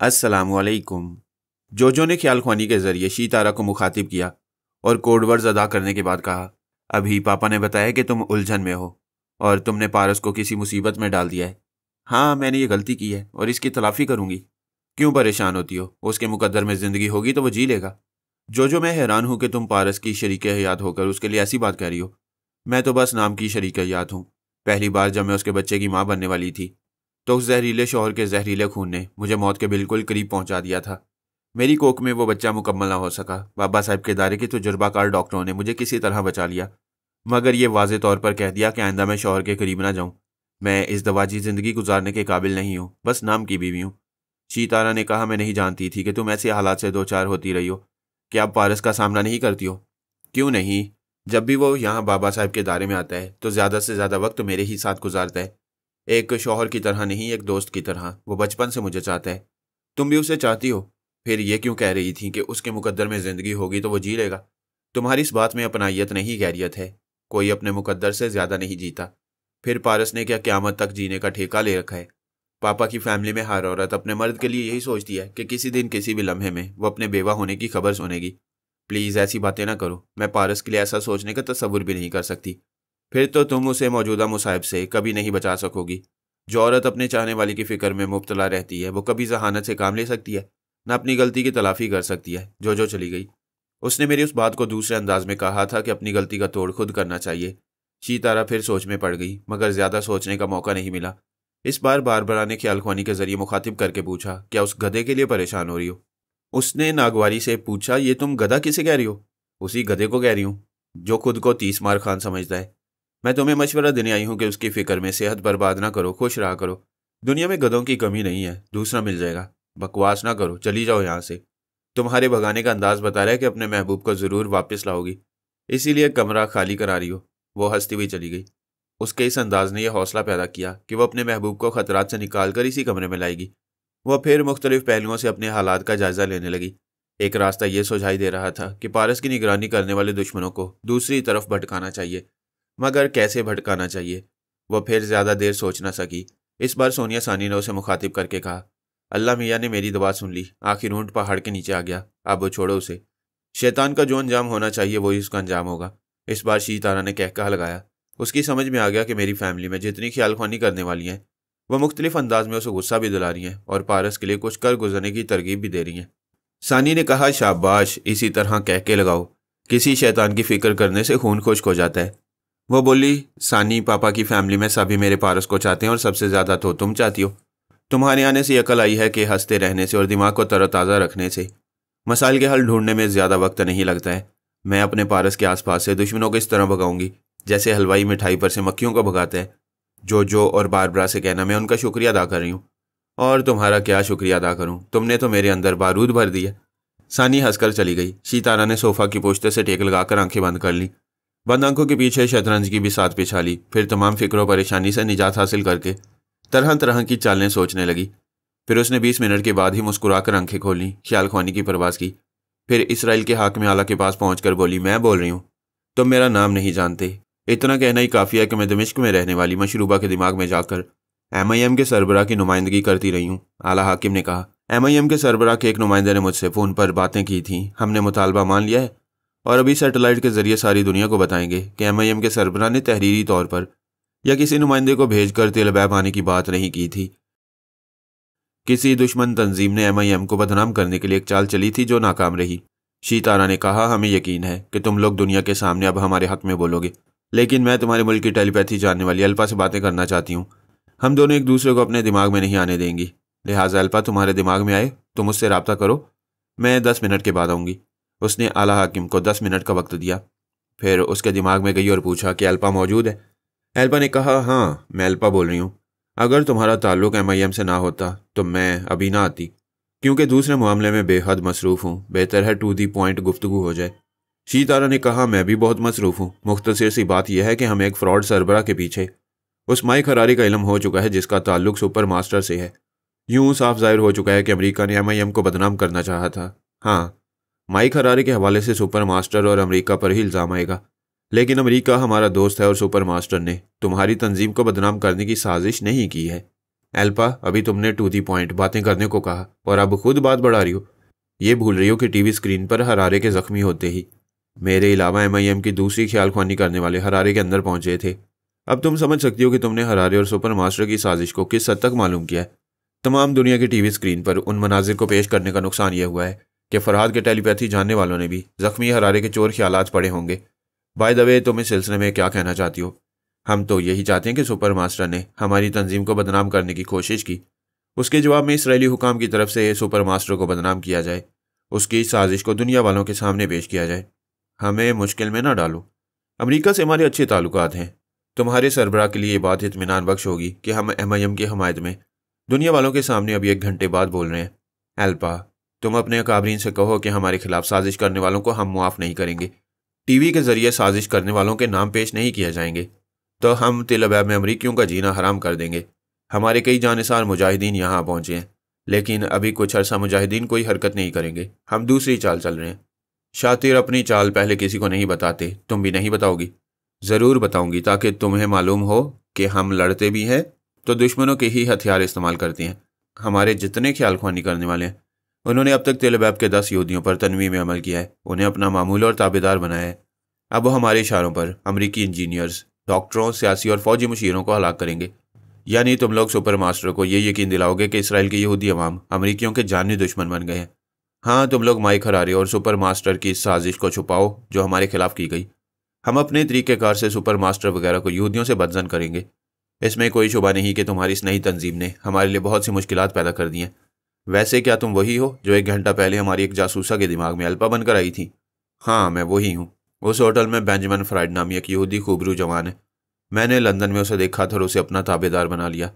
अस्सलामुअलैकुम। जोजो ने ख्यालख्वानी के जरिए शीतारा को मुखातिब किया और कोडवर्ड्स अदा करने के बाद कहा, अभी पापा ने बताया कि तुम उलझन में हो और तुमने पारस को किसी मुसीबत में डाल दिया है। हाँ, मैंने ये गलती की है और इसकी तलाफी करूंगी। क्यों परेशान होती हो? उसके मुकद्दर में ज़िंदगी होगी तो वो जी लेगा। जोजो, मैं हैरान हूं कि तुम पारस की शरीक हयात होकर उसके लिए ऐसी बात कह रही हो। मैं तो बस नाम की शरीक हयात हूँ। पहली बार जब मैं उसके बच्चे की माँ बनने वाली थी तो उस जहरीले शौहर के जहरीले खून ने मुझे मौत के बिल्कुल करीब पहुंचा दिया था। मेरी कोख में वो बच्चा मुकम्मल ना हो सका। बाबा साहब के दायरे के तजुर्बाकार डॉक्टरों ने मुझे किसी तरह बचा लिया, मगर ये वाजे तौर पर कह दिया कि आइंदा मैं शौहर के करीब ना जाऊं। मैं इस दवाजी ज़िंदगी गुजारने के काबिल नहीं हूँ, बस नाम की बीवी हूँ। शीतारा ने कहा, मैं नहीं जानती थी कि तुम ऐसे हालात से दो चार होती रही हो। कि आप पारस का सामना नहीं करती हो? क्यों नहीं, जब भी वो यहाँ बाबा साहब के दायरे में आता है तो ज़्यादा से ज़्यादा वक्त मेरे ही साथ गुजारता है। एक शौहर की तरह नहीं, एक दोस्त की तरह। वो बचपन से मुझे चाहता है। तुम भी उसे चाहती हो? फिर ये क्यों कह रही थी कि उसके मुकद्दर में ज़िंदगी होगी तो वो जी लेगा? तुम्हारी इस बात में अपनायत नहीं, गैरियत है। कोई अपने मुकद्दर से ज़्यादा नहीं जीता। फिर पारस ने क्या क़यामत तक जीने का ठेका ले रखा है? पापा की फैमिली में हर औरत अपने मर्द के लिए यही सोचती है कि किसी दिन किसी भी लम्हे में वो अपने बेवा होने की खबर सुनेगी। प्लीज़ ऐसी बातें ना करो। मैं पारस के लिए ऐसा सोचने का तसव्वुर भी नहीं कर सकती। फिर तो तुम उसे मौजूदा मुसाइब से कभी नहीं बचा सकोगी। जो औरत अपने चाहने वाली की फिक्र में मुब्तला रहती है वो कभी जहानत से काम ले सकती है, न अपनी गलती की तलाफी कर सकती है। जो चली गई। उसने मेरी उस बात को दूसरे अंदाज में कहा था कि अपनी गलती का तोड़ खुद करना चाहिए। शीतारा फिर सोच में पड़ गई, मगर ज्यादा सोचने का मौका नहीं मिला। इस बार बारबरा ने ख्यालख्वानी के जरिए मुखातिब करके पूछा, क्या उस गधे के लिए परेशान हो रही हो? उसने नागवारी से पूछा, ये तुम गधा किसे कह रही हो? उसी गधे को कह रही हूँ जो खुद को 30 मार खान समझता है। मैं तुम्हें मशवरा देने आई हूं कि उसकी फिक्र में सेहत बर्बाद ना करो, खुश रहा करो। दुनिया में गधों की कमी नहीं है, दूसरा मिल जाएगा। बकवास ना करो, चली जाओ यहाँ से। तुम्हारे भगाने का अंदाज बता रहा है कि अपने महबूब को ज़रूर वापस लाओगी, इसीलिए कमरा खाली करा रही हो। वो हंसती हुई चली गई। उसके इस अंदाज ने यह हौसला पैदा किया कि वह अपने महबूब को खतरात से निकाल कर इसी कमरे में लाएगी। वह फिर मुख्तलिफ पहलुओं से अपने हालात का जायजा लेने लगी। एक रास्ता यह सुझाई दे रहा था कि पारस की निगरानी करने वाले दुश्मनों को दूसरी तरफ भटकाना चाहिए, मगर कैसे भटकाना चाहिए वह फिर ज्यादा देर सोच न सकी। इस बार सोनिया सानी ने उसे मुखातिब करके कहा, अल्लाह मियाँ ने मेरी दवा सुन ली। आखिर ऊंट पहाड़ के नीचे आ गया, अब वो छोड़ो उसे। शैतान का जो अंजाम होना चाहिए वही उसका अंजाम होगा। इस बार शीतारा ने कहका लगाया। उसकी समझ में आ गया कि मेरी फैमिली में जितनी ख्यालख्वानी करने वाली हैं वह मुख्तलिफ अंदाज में उसे गुस्सा भी दिला रही हैं और पारस के लिए कुछ कर गुजरने की तरगीब भी दे रही हैं। सानी ने कहा, शाबाश, इसी तरह कह के लगाओ। किसी शैतान की फिक्र करने से खून खुश्क हो जाता है। वो बोली, सानी, पापा की फैमिली में सभी मेरे पारस को चाहते हैं और सबसे ज़्यादा तो तुम चाहती हो। तुम्हारे आने से अकल आई है कि हंसते रहने से और दिमाग को तरोताज़ा रखने से मसाइल के हल ढूंढने में ज़्यादा वक्त नहीं लगता है। मैं अपने पारस के आसपास से दुश्मनों को इस तरह भगाऊंगी जैसे हलवाई मिठाई पर से मक्खियों को भगाता है। जो और बारबरा से कहना मैं उनका शुक्रिया अदा कर रही हूँ। और तुम्हारा क्या शुक्रिया अदा करूँ? तुमने तो मेरे अंदर बारूद भर दिया। सानी हंसकर चली गई। शीतारा ने सोफा की पोश्ते से टेक लगाकर आंखें बंद कर ली। बंद आंखों के पीछे शतरंज की भी साथ बिछा ली। फिर तमाम फिक्रों परेशानी से निजात हासिल करके तरह तरह की चालें सोचने लगी। फिर उसने 20 मिनट के बाद ही मुस्कुराकर आंखें खोली, ख्यालख्वानी की परवाज़ की। फिर इसराइल के हाकिम आला के पास पहुंचकर बोली, मैं बोल रही हूँ, तुम मेरा नाम नहीं जानते। इतना कहना ही काफ़ी है कि मैं दमिश्क में रहने वाली मशरूबा के दिमाग में जाकर MIM के सरबराह की नुमाइंदगी करती रही हूँ। आला हाकिम ने कहा, MIM के सरबराह के एक नुमाइंदे ने मुझसे फ़ोन पर बातें की थी। हमने मुतालबा मान लिया है और अभी सैटेलाइट के जरिए सारी दुनिया को बताएंगे कि MIM के सरबराह ने तहरीरी तौर पर या किसी नुमाइंदे को भेजकर तेलबैब आने की बात नहीं की थी। किसी दुश्मन तंजीम ने MIM को बदनाम करने के लिए एक चाल चली थी जो नाकाम रही। शीतारा ने कहा, हमें यकीन है कि तुम लोग दुनिया के सामने अब हमारे हक में बोलोगे, लेकिन मैं तुम्हारे मुल्क की टेलीपैथी जानने वाली अल्पा से बातें करना चाहती हूँ। हम दोनों एक दूसरे को अपने दिमाग में नहीं आने देंगी, लिहाजा अल्पा तुम्हारे दिमाग में आए तो मुझसे रब्ता करो। मैं 10 मिनट के बाद आऊँगी। उसने आला हाकिम को 10 मिनट का वक्त दिया। फिर उसके दिमाग में गई और पूछा कि अल्पा मौजूद है? अल्पा ने कहा, हाँ, मैं अल्पा बोल रही हूँ। अगर तुम्हारा ताल्लुक MIM से ना होता तो मैं अभी ना आती, क्योंकि दूसरे मामले में बेहद मसरूफ़ हूँ। बेहतर है टू दी पॉइंट गुफ्तगू हो जाए। शीतारा ने कहा, मैं भी बहुत मसरूफ़ हूँ। मुख्तसर सी बात यह है कि हमें एक फ़्रॉड सरबराह के पीछे उस माइक हरारी का इल्म हो चुका है जिसका ताल्लुक सुपर मास्टर से है। यूं साफ जाहिर हो चुका है कि अमेरिका ने MIM को बदनाम करना चाहा था। हाँ, माइक हरारी के हवाले से सुपर मास्टर और अमेरिका पर ही इल्ज़ाम आएगा, लेकिन अमेरिका हमारा दोस्त है और सुपर मास्टर ने तुम्हारी तंजीम को बदनाम करने की साजिश नहीं की है। एल्पा, अभी तुमने टू दी पॉइंट बातें करने को कहा और अब खुद बात बढ़ा रही हो। ये भूल रही हो कि टीवी स्क्रीन पर हरारे के जख्मी होते ही मेरे अलावा MIM की दूसरी ख्यालख्वानी करने वाले हरारे के अंदर पहुंचे थे। अब तुम समझ सकती हो कि तुमने हरारे और सुपर मास्टर की साजिश को किस हद तक मालूम किया है। तमाम दुनिया की टीवी स्क्रीन पर उन मनाजिर को पेश करने का नुकसान यह हुआ है कि फरहाद के टेलीपैथी जानने वालों ने भी जख्मी हरारे के चोर ख्यालात पड़े होंगे। बाय द वे, तुम इस सिलसिले में क्या कहना चाहती हो? हम तो यही चाहते हैं कि सुपर मास्टर ने हमारी तंजीम को बदनाम करने की कोशिश की। उसके जवाब में इसराइली हुकाम की तरफ से सुपर मास्टर को बदनाम किया जाए, उसकी साजिश को दुनिया वालों के सामने पेश किया जाए। हमें मुश्किल में ना डालो। अमेरिका से हमारे अच्छे ताल्लुकात हैं। तुम्हारे सरबराह के लिए ये बात इत्मीनान बख्श होगी कि हम MIM की हमायत में दुनिया वालों के सामने अभी 1 घंटे बाद बोल रहे हैं। एल्पा, तुम अपने अकाबरीन से कहो कि हमारे खिलाफ साजिश करने वालों को हम मुआफ़ नहीं करेंगे। टीवी के जरिए साजिश करने वालों के नाम पेश नहीं किए जाएंगे तो हम तिल अबैब में अमरीकियों का जीना हराम कर देंगे। हमारे कई जानिसार मुजाहिदीन यहाँ पहुँचे हैं, लेकिन अभी कुछ अरसा मुजाहिदीन कोई हरकत नहीं करेंगे। हम दूसरी चाल चल रहे हैं। शातिर अपनी चाल पहले किसी को नहीं बताते, तुम भी नहीं बताओगी? ज़रूर बताऊंगी, ताकि तुम्हें मालूम हो कि हम लड़ते भी हैं तो दुश्मनों के ही हथियार इस्तेमाल करते हैं। हमारे जितने ख्यालख्वानी करने वाले हैं, उन्होंने अब तक तेल अबैब के 10 यहूदियों पर तनवी में अमल किया है, उन्हें अपना मामूल और ताबेदार बनाया है। अब वो हमारे इशारों पर अमरीकी इंजीनियर्स, डॉक्टरों, सियासी और फौजी मुशीरों को हलाक करेंगे। यानी तुम लोग सुपर मास्टर को ये यकीन दिलाओगे कि इसराइल के यहूदी अवाम अमरीकियों के जानी दुश्मन बन गए हैं। हाँ, तुम लोग माइक हरारे और सुपर मास्टर की इस साजिश को छुपाओ जो हमारे खिलाफ की गई। हम अपने तरीक़ेकार से सुपर मास्टर वगैरह को यहूदियों से बदजन करेंगे। इसमें कोई शुबा नहीं कि तुम्हारी इस नई तंजीम ने हमारे लिए बहुत सी मुश्किलात पैदा कर दी हैं। वैसे क्या तुम वही हो जो 1 घंटा पहले हमारी एक जासूसा के दिमाग में अल्पा बनकर आई थी? हाँ, मैं वही हूँ। उस होटल में बेंजामिन फ्राइड नामी एक यहूदी खूबरू जवान है। मैंने लंदन में उसे देखा था और उसे अपना ताबेदार बना लिया।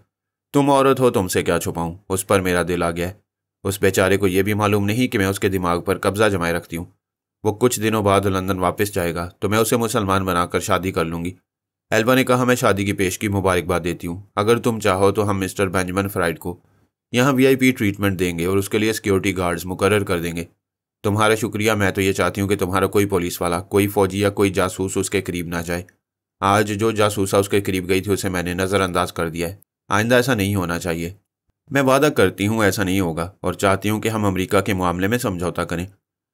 तुम औरत हो, तुमसे क्या छुपाऊं? उस पर मेरा दिल आ गया है। उस बेचारे को यह भी मालूम नहीं कि मैं उसके दिमाग पर कब्जा जमाए रखती हूँ। वो कुछ दिनों बाद लंदन वापस जाएगा तो मैं उसे मुसलमान बनाकर शादी कर लूँगी। एल्बा ने कहा, मैं शादी की पेश की मुबारकबाद देती हूँ। अगर तुम चाहो तो हम मिस्टर बेंजामिन फ्राइड को यहाँ VIP ट्रीटमेंट देंगे और उसके लिए सिक्योरिटी गार्ड्स मुकर्रर कर देंगे। तुम्हारा शुक्रिया। मैं तो ये चाहती हूँ कि तुम्हारा कोई पुलिस वाला, कोई फौजी या कोई जासूस उसके करीब ना जाए। आज जो जासूसा उसके करीब गई थी उसे मैंने नज़रअंदाज कर दिया है। आइंदा ऐसा नहीं होना चाहिए। मैं वादा करती हूँ ऐसा नहीं होगा और चाहती हूँ कि हम अमेरिका के मामले में समझौता करें।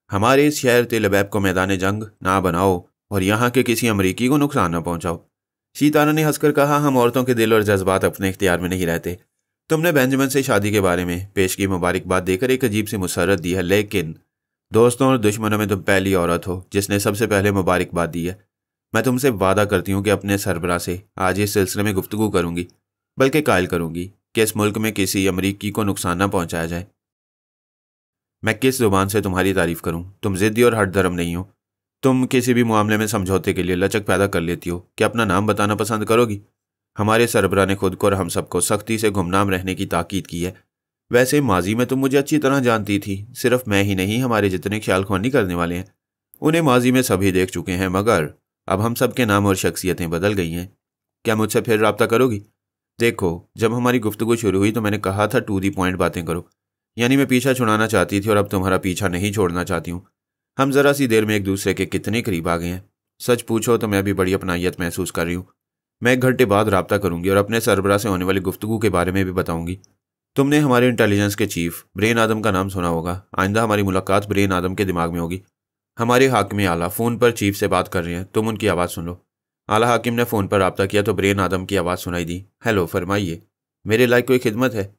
हमारे इस शहर तेल अबैब को मैदान जंग ना बनाओ और यहाँ के किसी अमरीकी को नुकसान ना पहुँचाओ। शीतारा ने हंसकर कहा, हम औरतों के दिल और जज्बात अपने इख्तियार में नहीं रहते। तुमने बेंजामिन से शादी के बारे में पेश की मुबारकबाद देकर एक अजीब सी मुसर्रत दी है, लेकिन दोस्तों और दुश्मनों में तुम पहली औरत हो जिसने सबसे पहले मुबारकबाद दी है। मैं तुमसे वादा करती हूँ कि अपने सरबराह से आज इस सिलसिले में गुफ्तगू करूँगी, बल्कि कायल करूँगी कि इस मुल्क में किसी अमरीकी को नुकसान न पहुँचाया जाए। मैं किस जुबान से तुम्हारी तारीफ़ करूँ? तुम ज़िद्दी और हट धर्म नहीं हो। तुम किसी भी मामले में समझौते के लिए लचक पैदा कर लेती हो। क्या अपना नाम बताना पसंद करोगी? हमारे सरबराह ने खुद को और हम सबको सख्ती से गुमनाम रहने की ताकीद की है। वैसे माजी में तुम मुझे अच्छी तरह जानती थी। सिर्फ मैं ही नहीं, हमारे जितने ख्यालख्वानी करने वाले हैं उन्हें माजी में सभी देख चुके हैं, मगर अब हम सब के नाम और शख्सियतें बदल गई हैं। क्या मुझसे फिर रब्ता करोगी? देखो, जब हमारी गुफ्तगू शुरू हुई तो मैंने कहा था टू दी पॉइंट बातें करो। यानी मैं पीछा छुड़ाना चाहती थी और अब तुम्हारा पीछा नहीं छोड़ना चाहती हूँ। हम ज़रा सी देर में एक दूसरे के कितने करीब आ गए हैं। सच पूछो तो मैं भी बड़ी अपनायत महसूस कर रही हूँ। मैं 1 घंटे बाद रब्ता करूँगी और अपने सरबराह से होने वाली गुफ्तगू के बारे में भी बताऊँगी। तुमने हमारे इंटेलिजेंस के चीफ ब्रेन आदम का नाम सुना होगा। आइंदा हमारी मुलाकात ब्रेन आदम के दिमाग में होगी। हमारे हाकिम आला फ़ोन पर चीफ से बात कर रहे हैं, तुम उनकी आवाज़ सुन लो। आला हाकिम ने फ़ोन पर रब्ता किया तो ब्रेन आदम की आवाज़ सुनाई दी। हेलो, फरमाइए, मेरे लायक कोई खिदमत है?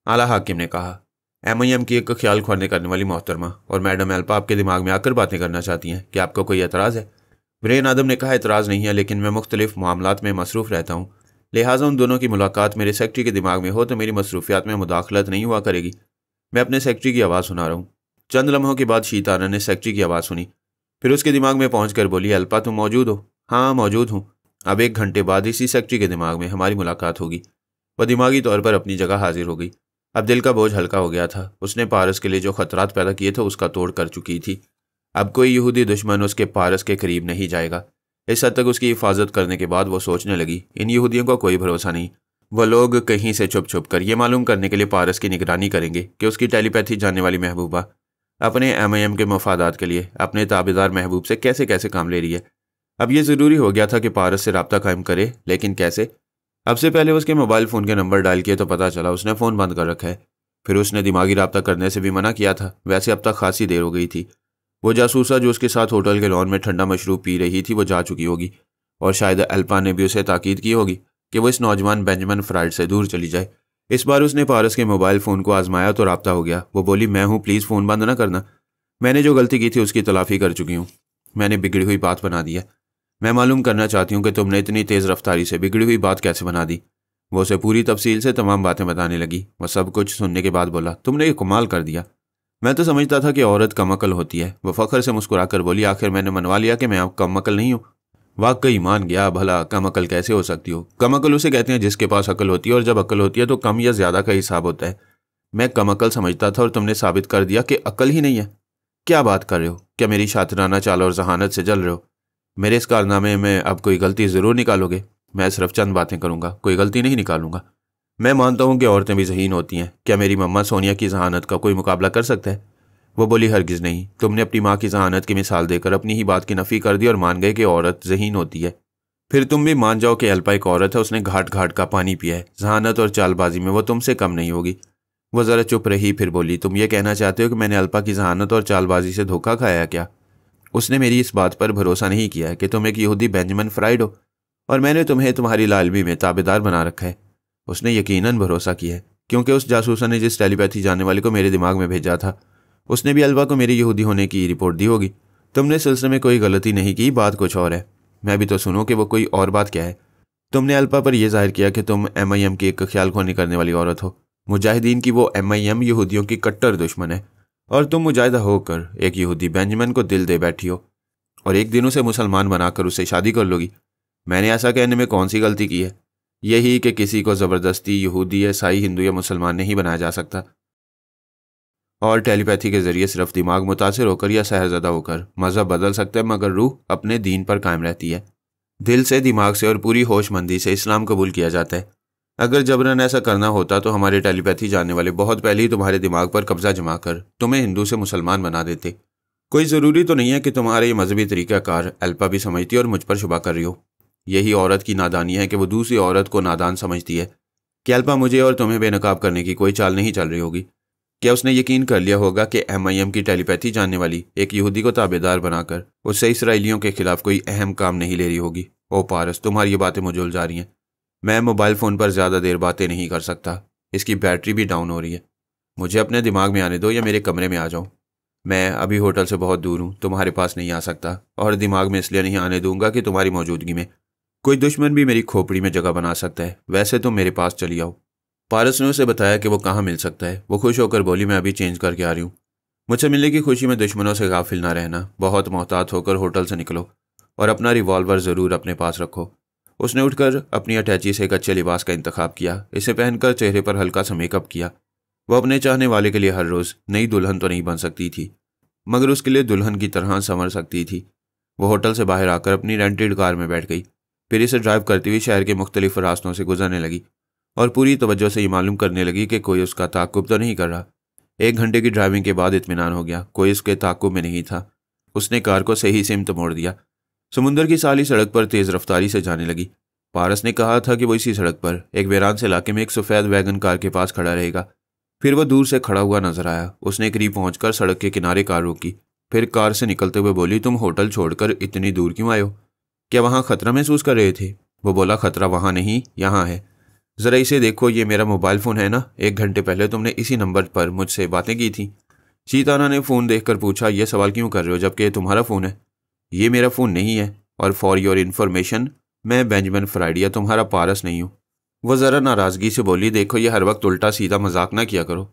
आला हाकिम ने कहा, MIM की एक ख्याल ख्वानी करने वाली मोहतरमा और मैडम एल्पा आपके दिमाग में आकर बातें करना चाहती हैं। क्या आपका कोई एतराज़ है? ब्रेन आदम ने कहा, एतराज़ नहीं है, लेकिन मैं मुख्तलिफ मामलात में मसरूफ़ रहता हूँ, लिहाजा उन दोनों की मुलाकात मेरे सेक्रेटरी के दिमाग में हो तो मेरी मसरूफियात में मुदाखलत नहीं हुआ करेगी। मैं अपने सेक्रेटरी की आवाज़ सुना रहा हूँ। चंद लम्हों के बाद शीतारा ने सेक्रेटरी की आवाज़ सुनी, फिर उसके दिमाग में पहुँच कर बोली, अल्पा तुम मौजूद हो? हाँ मौजूद हूँ। अब 1 घंटे बाद इसी सेक्रेटरी के दिमाग में हमारी मुलाकात होगी। वह दिमागी तौर पर अपनी जगह हाजिर हो गई। अब दिल का बोझ हल्का हो गया था। उसने पारस के लिए जो खतरात पैदा किए थे उसका तोड़ कर चुकी थी। अब कोई यहूदी दुश्मन उसके पारस के करीब नहीं जाएगा। इस हद तक उसकी हिफाजत करने के बाद वो सोचने लगी, इन यहूदियों का कोई भरोसा नहीं। वह लोग कहीं से छुप छुप कर ये मालूम करने के लिए पारस की निगरानी करेंगे कि उसकी टेलीपैथी जानने वाली महबूबा अपने MIM के मफादात के लिए अपने ताबेदार महबूब से कैसे कैसे काम ले रही है। अब यह ज़रूरी हो गया था कि पारस से रब्ता कायम करे, लेकिन कैसे? अब से पहले उसके मोबाइल फ़ोन के नंबर डायल किए तो पता चला उसने फ़ोन बंद कर रखा है। फिर उसने दिमागी रब्ता करने से भी मना किया था। वैसे अब तक खासी देर हो गई थी। वो जासूसा जो उसके साथ होटल के लॉन में ठंडा मशरूब पी रही थी वो जा चुकी होगी, और शायद अल्पा ने भी उसे ताकीद की होगी कि वो इस नौजवान बेंजामिन फ्राइड से दूर चली जाए। इस बार उसने पारस के मोबाइल फ़ोन को आजमाया तो राब्ता हो गया। वो बोली, मैं हूँ, प्लीज़ फ़ोन बंद ना करना। मैंने जो गलती की थी उसकी तलाफ़ी कर चुकी हूँ। मैंने बिगड़ी हुई बात बना दी है। मैं मालूम करना चाहती हूँ कि तुमने इतनी तेज़ रफ्तारी से बिगड़ी हुई बात कैसे बना दी। वो उसे पूरी तफसील से तमाम बातें बताने लगी। वह सब कुछ सुनने के बाद बोला, तुमने ये कमाल कर दिया। मैं तो समझता था कि औरत कमअकल होती है। वह फ़ख्र से मुस्कुराकर बोली, आखिर मैंने मनवा लिया कि मैं अब कमअकल नहीं हूँ। वाकई मान गया। भला कमअकल कैसे हो सकती हो? कमअकल उसे कहते हैं जिसके पास अकल होती है, और जब अकल होती है तो कम या ज़्यादा का हिसाब होता है। मैं कमअकल समझता था और तुमने साबित कर दिया कि अकल ही नहीं है। क्या बात कर रहे हो? क्या मेरी शातिराना चाल और जहानत से जल रहे हो? मेरे इस कारनामे में अब कोई गलती ज़रूर निकालोगे? मैं सिर्फ चंद बातें करूँगा, कोई गलती नहीं निकालूंगा। मैं मानता हूँ कि औरतें भी ज़हीन होती हैं। क्या मेरी मम्मा सोनिया की जहानत का कोई मुकाबला कर सकता है? वो बोली, हरगिज़ नहीं। तुमने अपनी माँ की जहानत की मिसाल देकर अपनी ही बात की नफ़ी कर दी और मान गए कि औरत ज़हीन होती है। फिर तुम भी मान जाओ कि अल्पा एक औरत है, उसने घाट घाट का पानी पिया है। जहानत और चालबाजी में वो तुमसे कम नहीं होगी। वो ज़रा चुप रही, फिर बोली, तुम ये कहना चाहते हो कि मैंने अल्पा की जहानत और चालबाजी से धोखा खाया क्या? उसने मेरी इस बात पर भरोसा नहीं किया है कि तुम एक यहूदी बेंजामिन फ्राइड हो, और मैंने तुम्हें तुम्हारी लालबी में ताबेदार बना रखा है। उसने यकीनन भरोसा किया है, क्योंकि उस जासूसा ने जिस टेलीपैथी जानने वाले को मेरे दिमाग में भेजा था उसने भी अल्पा को मेरे यहूदी होने की रिपोर्ट दी होगी। तुमने सिलसिले में कोई गलती नहीं की, बात कुछ और है। मैं भी तो सुनो कि वो कोई और बात क्या है। तुमने अल्पा पर यह जाहिर किया कि तुम MIM की एक ख्याल खोनी करने वाली औरत हो। मुजाहिदीन की वो MIM यहूदियों की कट्टर दुश्मन है, और तुम मुजाहिदा होकर एक यहूदी बेंजामिन को दिल दे बैठी हो और एक दिन उसे मुसलमान बनाकर उससे शादी कर लोगी। मैंने ऐसा कहने में कौन सी गलती की है? यही कि किसी को ज़बरदस्ती यहूदी, ईसाई, हिंदू या मुसलमान नहीं बनाया जा सकता, और टेलीपैथी के जरिए सिर्फ दिमाग मुतासिर होकर या सहरज़दा होकर मज़हब बदल सकता है, मगर रूह अपने दीन पर कायम रहती है। दिल से, दिमाग से और पूरी होशमंदी से इस्लाम कबूल किया जाता है। अगर जबरन ऐसा करना होता तो हमारे टेलीपैथी जानने वाले बहुत पहले ही तुम्हारे दिमाग पर कब्जा जमा कर तुम्हें हिंदू से मुसलमान बना देते। कोई ज़रूरी तो नहीं है कि तुम्हारे ये मजहबी तरीक़ाकार अल्पा भी समझती और मुझ पर शुबा कर रही हो। यही औरत की नादानी है कि वो दूसरी औरत को नादान समझती है। कि अल्पा मुझे और तुम्हें बेनकाब करने की कोई चाल नहीं चल रही होगी। क्या उसने यकीन कर लिया होगा कि MIM की टेलीपैथी जानने वाली एक यहूदी को ताबेदार बनाकर उससे इसराइलियों के खिलाफ कोई अहम काम नहीं ले रही होगी? ओ पारस, तुम्हारी ये बातें मुझे उलझा रही हैं। मैं मोबाइल फ़ोन पर ज़्यादा देर बातें नहीं कर सकता। इसकी बैटरी भी डाउन हो रही है। मुझे अपने दिमाग में आने दो या मेरे कमरे में आ जाओ। मैं अभी होटल से बहुत दूर हूँ, तुम्हारे पास नहीं आ सकता, और दिमाग में इसलिए नहीं आने दूंगा कि तुम्हारी मौजूदगी में कोई दुश्मन भी मेरी खोपड़ी में जगह बना सकता है। वैसे तुम मेरे पास चली आओ। पारस ने उसे बताया कि वो कहाँ मिल सकता है। वो खुश होकर बोली, मैं अभी चेंज करके आ रही हूँ। मुझसे मिलने की खुशी में दुश्मनों से गाफिल ना रहना। बहुत मोहतात होकर होटल से निकलो और अपना रिवॉल्वर ज़रूर अपने पास रखो। उसने उठकर अपनी अटैची से एक अच्छे लिबास का इंतखाब किया। इसे पहनकर चेहरे पर हल्का सा मेकअप किया। वह अपने चाहने वाले के लिए हर रोज़ नई दुल्हन तो नहीं बन सकती थी, मगर उसके लिए दुल्हन की तरह संवर सकती थी। वो होटल से बाहर आकर अपनी रेंटेड कार में बैठ गई। फिर इसे ड्राइव करती हुई शहर के मुख्तलिफ रास्तों से गुजरने लगी और पूरी तवज्जो से ये मालूम करने लगी कि कोई उसका ताक़ुब तो नहीं कर रहा। 1 घंटे की ड्राइविंग के बाद इत्मीनान हो गया। कोई उसके ताक़ुब में नहीं था। उसने कार को सही सिमत मोड़ दिया। समुंदर की साली सड़क पर तेज़ रफ्तारी से जाने लगी। पारस ने कहा था कि वो इसी सड़क पर एक वीरान से इलाके में एक सफ़ेद वैगन कार के पास खड़ा रहेगा। फिर वह दूर से खड़ा हुआ नजर आया। उसने करीब पहुंचकर सड़क के किनारे कार रोकी। फिर कार से निकलते हुए बोली, तुम होटल छोड़कर इतनी दूर क्यों आए हो? क्या वहाँ खतरा महसूस कर रहे थे? वो बोला, खतरा वहाँ नहीं, यहाँ है। ज़रा इसे देखो, ये मेरा मोबाइल फ़ोन है ना। 1 घंटे पहले तुमने इसी नंबर पर मुझसे बातें की थी। शीताना ने फ़ोन देखकर पूछा, यह सवाल क्यों कर रहे हो जबकि तुम्हारा फ़ोन है? ये मेरा फ़ोन नहीं है, और फॉर योर इन्फॉर्मेशन मैं बेंजामिन फ्राइड तुम्हारा पारस नहीं हूँ। वह ज़रा नाराज़गी से बोली, देखो ये हर वक्त उल्टा सीधा मजाक ना किया करो।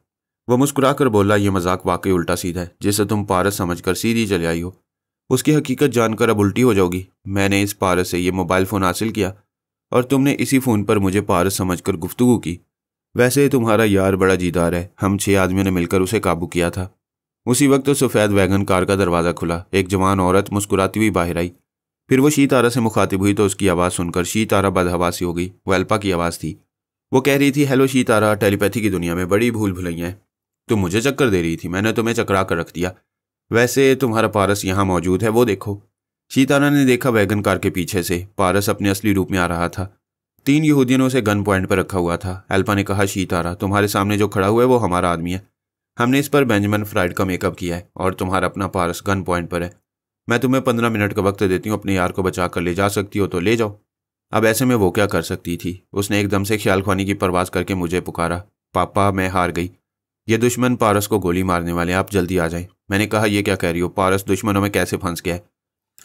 वह मुस्कुरा कर बोला, यह मजाक वाकई उल्टा सीधा है, जिसे तुम पारस समझकर सीधी चले आई हो। उसकी हकीकत जानकर अब उल्टी हो जाओगी। मैंने इस पारस से ये मोबाइल फ़ोन हासिल किया और तुमने इसी फ़ोन पर मुझे पारस समझकर गुफ्तगू की। वैसे तुम्हारा यार बड़ा जीदार है। हम 6 आदमियों ने मिलकर उसे काबू किया था। उसी वक्त तो सफ़ेद वैगन कार का दरवाज़ा खुला। एक जवान औरत मुस्कुराती हुई बाहर आई। फिर वो शीतारा से मुखातिब हुई तो उसकी आवाज़ सुनकर शीतारा बदहवासी हो गई। वो अल्पा की आवाज़ थी। वो कह रही थी, हेलो शीतारा, टेलीपैथी की दुनिया में बड़ी भूल भुलैया है। तुम मुझे चक्कर दे रही थी, मैंने तुम्हें चकरा कर रख दिया। वैसे तुम्हारा पारस यहाँ मौजूद है, वो देखो। शीतारा ने देखा वैगन कार के पीछे से पारस अपने असली रूप में आ रहा था। 3 यहूदियों ने उसे गन पॉइंट पर रखा हुआ था। एल्पा ने कहा, शीतारा, तुम्हारे सामने जो खड़ा हुआ है वो हमारा आदमी है। हमने इस पर बेंजामिन फ्राइड का मेकअप किया है और तुम्हारा अपना पारस गन पॉइंट पर है। मैं तुम्हें 15 मिनट का वक्त देती हूँ, अपने यार को बचा कर ले जा सकती हो तो ले जाओ। अब ऐसे में वो क्या कर सकती थी? उसने एकदम से ख्यालख्वानी की परवाज करके मुझे पुकारा, पापा मैं हार गई, ये दुश्मन पारस को गोली मारने वाले हैं, आप जल्दी आ जाएं। मैंने कहा, ये क्या कह रही हो? पारस दुश्मनों में कैसे फंस गया है?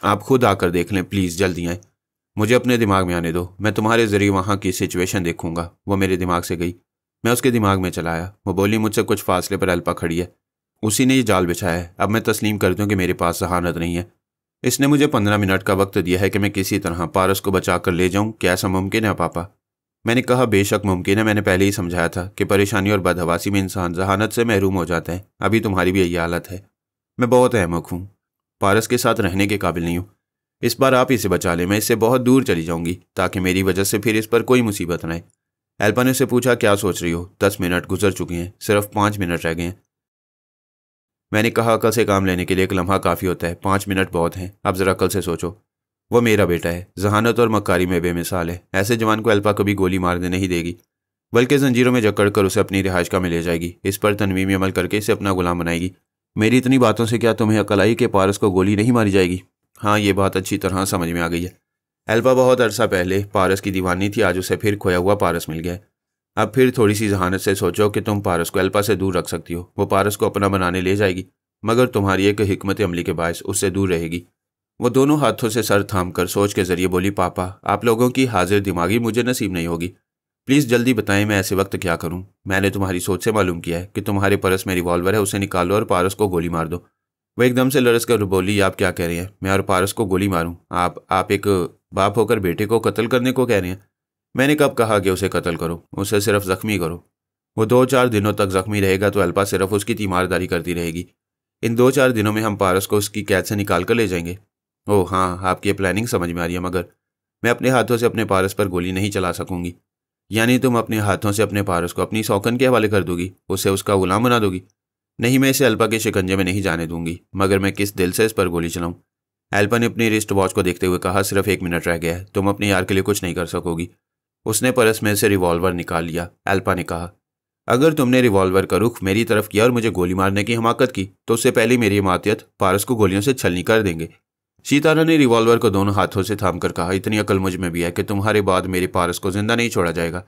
आप खुद आकर देख लें प्लीज़, जल्दी आएँ। मुझे अपने दिमाग में आने दो, मैं तुम्हारे जरिए वहाँ की सिचुएशन देखूंगा। वो मेरे दिमाग से गई, मैं उसके दिमाग में चला आया। वो बोली, मुझसे कुछ फासले पर एल्पा खड़ी है, उसी ने ये जाल बिछाया है। अब मैं तस्लीम करती हूँ कि मेरे पास जहानत नहीं है। इसने मुझे 15 मिनट का वक्त दिया है कि मैं किसी तरह पारस को बचा कर ले जाऊँ। क्या ऐसा मुमकिन है पापा? मैंने कहा, बेशक मुमकिन है। मैंने पहले ही समझाया था कि परेशानी और बदहवासी में इंसान जहानत से महरूम हो जाता है। अभी तुम्हारी भी यही हालत है। मैं बहुत अहमक हूँ, पारस के साथ रहने के काबिल नहीं हूँ। इस बार आप इसे बचा लें, मैं इससे बहुत दूर चली जाऊंगी ताकि मेरी वजह से फिर इस पर कोई मुसीबत न आए। एल्पा ने उसे पूछा, क्या सोच रही हो? 10 मिनट गुजर चुके हैं, सिर्फ 5 मिनट रह गए हैं। मैंने कहा, अकल से काम लेने के लिए एक लम्हा काफ़ी होता है, 5 मिनट बहुत हैं। अब ज़रा अकल से सोचो। वो मेरा बेटा है, जहानत और मक्कारी में बेमिसाल है। ऐसे जवान को एल्पा कभी गोली मारने नहीं देगी, बल्कि जंजीरों में जकड़ कर उसे अपनी रिहाइशगाह में ले जाएगी। इस पर तनवीमी अमल करके इसे अपना गुलाम बनाएगी। मेरी इतनी बातों से क्या तुम्हें अकल आई कि पारस को गोली नहीं मारी जाएगी? हाँ, ये बात अच्छी तरह समझ में आ गई है। एल्पा बहुत अरसा पहले पारस की दीवानी थी, आज उसे फिर खोया हुआ पारस मिल गया। अब फिर थोड़ी सी जहानत से सोचो कि तुम पारस को एल्पा से दूर रख सकती हो। वो पारस को अपना बनाने ले जाएगी, मगर तुम्हारी एक हिकमत अमली के बायस उससे दूर रहेगी। वो दोनों हाथों से सर थाम कर सोच के जरिए बोली, पापा आप लोगों की हाजिर दिमागी मुझे नसीब नहीं होगी। प्लीज़ जल्दी बताएं मैं ऐसे वक्त क्या करूं? मैंने तुम्हारी सोच से मालूम किया है कि तुम्हारे पर्स में रिवॉल्वर है, उसे निकालो और पारस को गोली मार दो। वह एकदम से लड़स कर बोली, आप क्या कह रहे हैं? मैं और पारस को गोली मारूं? आप एक बाप होकर बेटे को कत्ल करने को कह रहे हैं? मैंने कब कहा कि उसे कत्ल करो? उसे सिर्फ जख्मी करो। वो 2-4 दिनों तक जख्मी रहेगा तो एल्पा सिर्फ उसकी तीमारदारी करती रहेगी। इन 2-4 दिनों में हम पारस को उसकी कैद से निकाल कर ले जाएंगे। ओह हाँ, आपकी ये प्लानिंग समझ में आ रही है, मगर मैं अपने हाथों से अपने पारस पर गोली नहीं चला सकूंगी। यानी तुम अपने हाथों से अपने पारस को अपनी सौकन के हवाले कर दोगी, उसे उसका गुलाम बना दोगी? नहीं, मैं इसे एल्पा के शिकंजे में नहीं जाने दूंगी, मगर मैं किस दिल से इस पर गोली चलाऊं? एल्पा ने अपनी रिस्ट वॉच को देखते हुए कहा, सिर्फ 1 मिनट रह गया है, तुम अपने यार के लिए कुछ नहीं कर सकोगी। उसने पर्स में से रिवॉल्वर निकाल लिया। एल्पा ने कहा, अगर तुमने रिवॉल्वर का रुख मेरी तरफ किया और मुझे गोली मारने की हिमाकत की तो उससे पहले मेरी मातियत पारस को गोलियों से छलनी कर देंगे। सीतारा ने रिवॉल्वर को दोनों हाथों से थाम कर कहा, इतनी अकल मुझ में भी है कि तुम्हारे बाद मेरे पारस को जिंदा नहीं छोड़ा जाएगा,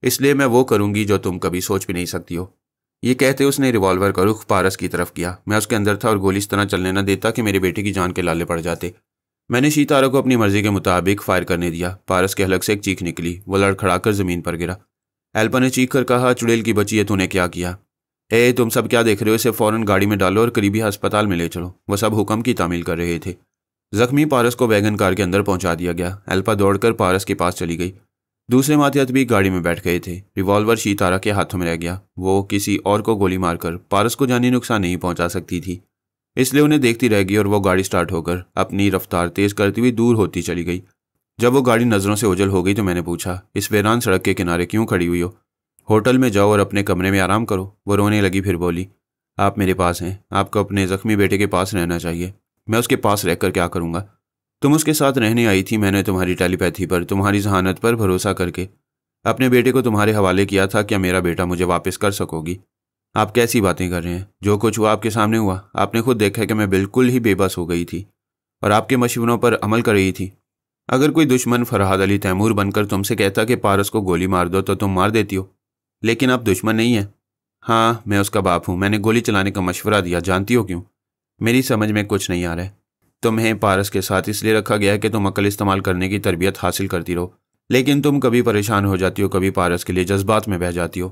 इसलिए मैं वो करूंगी जो तुम कभी सोच भी नहीं सकती हो। ये कहते उसने रिवॉल्वर का रुख पारस की तरफ किया। मैं उसके अंदर था और गोली इस तरह चलने न देता कि मेरे बेटे की जान के लाले पड़ जाते। मैंने सीतारा को अपनी मर्जी के मुताबिक फायर करने दिया। पारस के हलक से एक चीख निकली, वो लड़खड़ाकर जमीन पर गिरा। एल्पा ने चीख कर कहा, चुड़ैल की बच्ची है, तूने क्या किया? तुम सब क्या देख रहे हो? इसे फौरन गाड़ी में डालो और करीबी अस्पताल में ले चलो। वो सब हुक्म की तामील कर रहे थे। जख्मी पारस को वैगन कार के अंदर पहुंचा दिया गया। एल्पा दौड़कर पारस के पास चली गई। दूसरे मातियत भी गाड़ी में बैठ गए थे। रिवॉल्वर सीतारा के हाथों में रह गया। वो किसी और को गोली मारकर पारस को जानी नुकसान नहीं पहुंचा सकती थी, इसलिए उन्हें देखती रह गई और वो गाड़ी स्टार्ट होकर अपनी रफ्तार तेज करती हुई दूर होती चली गई। जब वो गाड़ी नज़रों से ओझल हो गई तो मैंने पूछा, इस वीरान सड़क के किनारे क्यों खड़ी हुई हो? होटल में जाओ और अपने कमरे में आराम करो। वो रोने लगी, फिर बोली, आप मेरे पास हैं, आपको अपने जख्मी बेटे के पास रहना चाहिए। मैं उसके पास रहकर क्या करूँगा? तुम उसके साथ रहने आई थी। मैंने तुम्हारी टेलीपैथी पर, तुम्हारी जहानत पर भरोसा करके अपने बेटे को तुम्हारे हवाले किया था। क्या मेरा बेटा मुझे वापस कर सकोगी? आप कैसी बातें कर रहे हैं? जो कुछ हुआ आपके सामने हुआ। आपने खुद देखा कि मैं बिल्कुल ही बेबस हो गई थी और आपके मशवरों पर अमल कर रही थी। अगर कोई दुश्मन फरहाद अली तैमूर बनकर तुमसे कहता कि पारस को गोली मार दो तो तुम मार देती हो, लेकिन आप दुश्मन नहीं है। हाँ, मैं उसका बाप हूँ। मैंने गोली चलाने का मशवरा दिया। जानती हो क्यों? मेरी समझ में कुछ नहीं आ रहा है। तुम्हें पारस के साथ इसलिए रखा गया है कि तुम अकल इस्तेमाल करने की तरबियत हासिल करती रहो, लेकिन तुम कभी परेशान हो जाती हो, कभी पारस के लिए जज्बात में बह जाती हो।